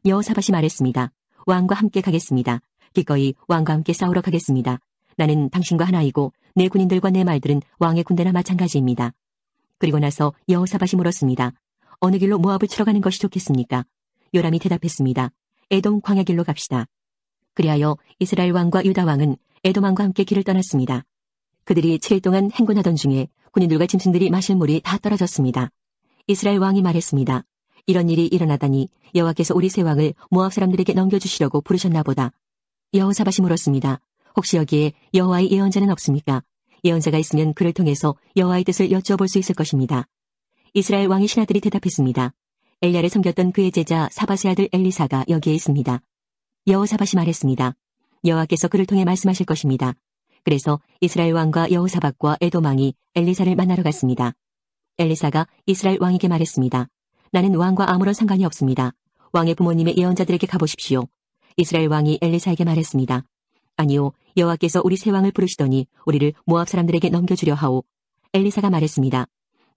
여호사밧이 말했습니다. 왕과 함께 가겠습니다. 기꺼이 왕과 함께 싸우러 가겠습니다. 나는 당신과 하나이고 내 군인들과 내 말들은 왕의 군대나 마찬가지입니다. 그리고 나서 여호사밧이 물었습니다. 어느 길로 모압을 치러 가는 것이 좋겠습니까? 요람이 대답했습니다. 에돔 광야 길로 갑시다. 그리하여 이스라엘 왕과 유다 왕은 에돔 왕과 함께 길을 떠났습니다. 그들이 7일 동안 행군하던 중에 군인들과 짐승들이 마실 물이 다 떨어졌습니다. 이스라엘 왕이 말했습니다. 이런 일이 일어나다니 여호와께서 우리 세 왕을 모압 사람들에게 넘겨주시려고 부르셨나 보다. 여호사밧이 물었습니다. 혹시 여기에 여호와의 예언자는 없습니까? 예언자가 있으면 그를 통해서 여호와의 뜻을 여쭈어볼 수 있을 것입니다. 이스라엘 왕의 신하들이 대답했습니다. 엘리야를 섬겼던 그의 제자 사밧의 아들 엘리사가 여기에 있습니다. 여호사밧이 말했습니다. 여호와께서 그를 통해 말씀하실 것입니다. 그래서 이스라엘 왕과 여호사밧과 에돔 왕이 엘리사를 만나러 갔습니다. 엘리사가 이스라엘 왕에게 말했습니다. 나는 왕과 아무런 상관이 없습니다. 왕의 부모님의 예언자들에게 가보십시오. 이스라엘 왕이 엘리사에게 말했습니다. 아니요, 여호와께서 우리 세 왕을 부르시더니 우리를 모압 사람들에게 넘겨주려 하오. 엘리사가 말했습니다.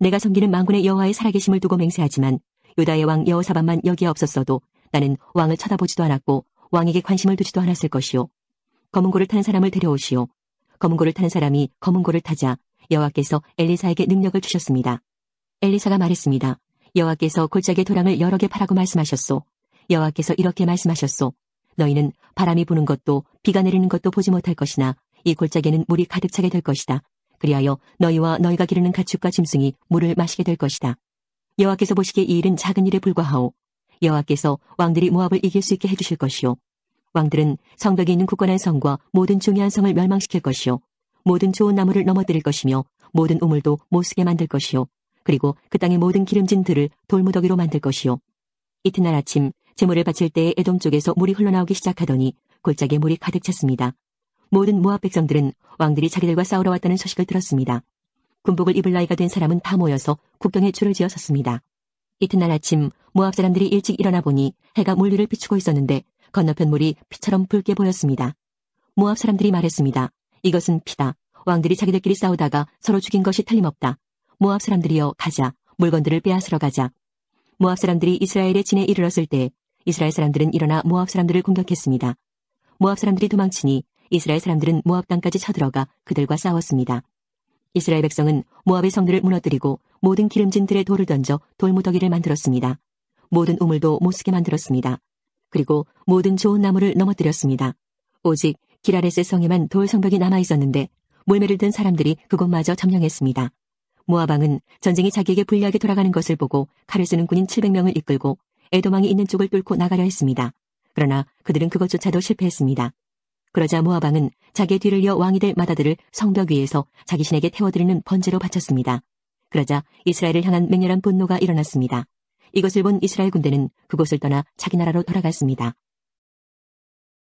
내가 섬기는 만군의 여호와의 살아계심을 두고 맹세하지만 유다의 왕 여호사밧만 여기에 없었어도 나는 왕을 쳐다보지도 않았고 왕에게 관심을 두지도 않았을 것이오. 검은 고를 타는 사람을 데려오시오. 검은 고를 타는 사람이 검은 고를 타자 여호와께서 엘리사에게 능력을 주셨습니다. 엘리사가 말했습니다. 여호와께서 골짜기의 도랑을 여러 개 파라고 말씀하셨소. 여호와께서 이렇게 말씀하셨소. 너희는 바람이 부는 것도 비가 내리는 것도 보지 못할 것이나 이 골짜기에는 물이 가득 차게 될 것이다. 그리하여 너희와 너희가 기르는 가축과 짐승이 물을 마시게 될 것이다. 여호와께서 보시기에 이 일은 작은 일에 불과하오. 여호와께서 왕들이 모압을 이길 수 있게 해주실 것이오. 왕들은 성벽에 있는 굳건한 성과 모든 중요한 성을 멸망시킬 것이오. 모든 좋은 나무를 넘어뜨릴 것이며 모든 우물도 못쓰게 만들 것이오. 그리고 그 땅의 모든 기름진 들을 돌무더기로 만들 것이오. 이튿날 아침 제물을 바칠 때에 에돔 쪽에서 물이 흘러나오기 시작하더니 골짜기에 물이 가득 찼습니다. 모든 모압 백성들은 왕들이 자기들과 싸우러 왔다는 소식을 들었습니다. 군복을 입을 나이가 된 사람은 다 모여서 국경에 줄을 지어 섰습니다. 이튿날 아침 모압 사람들이 일찍 일어나 보니 해가 물 위를 비추고 있었는데 건너편 물이 피처럼 붉게 보였습니다. 모압 사람들이 말했습니다. 이것은 피다. 왕들이 자기들끼리 싸우다가 서로 죽인 것이 틀림없다. 모압 사람들이여 가자. 물건들을 빼앗으러 가자. 모압 사람들이 이스라엘의 진에 이르렀을 때 이스라엘 사람들은 일어나 모압 사람들을 공격했습니다. 모압 사람들이 도망치니 이스라엘 사람들은 모압 땅까지 쳐들어가 그들과 싸웠습니다. 이스라엘 백성은 모압의 성들을 무너뜨리고 모든 기름진 들에 돌을 던져 돌무더기를 만들었습니다. 모든 우물도 못쓰게 만들었습니다. 그리고 모든 좋은 나무를 넘어뜨렸습니다. 오직 기라레스 성에만 돌 성벽이 남아있었는데 물매를 든 사람들이 그곳마저 점령했습니다. 모압 왕은 전쟁이 자기에게 불리하게 돌아가는 것을 보고 칼을 쓰는 군인 700명을 이끌고 에돔왕이 있는 쪽을 뚫고 나가려 했습니다. 그러나 그들은 그것조차도 실패했습니다. 그러자 모압 왕은 자기의 뒤를 이어 왕이 될 마다들을 성벽 위에서 자기 신에게 태워드리는 번제로 바쳤습니다. 그러자 이스라엘을 향한 맹렬한 분노가 일어났습니다. 이것을 본 이스라엘 군대는 그곳을 떠나 자기 나라로 돌아갔습니다.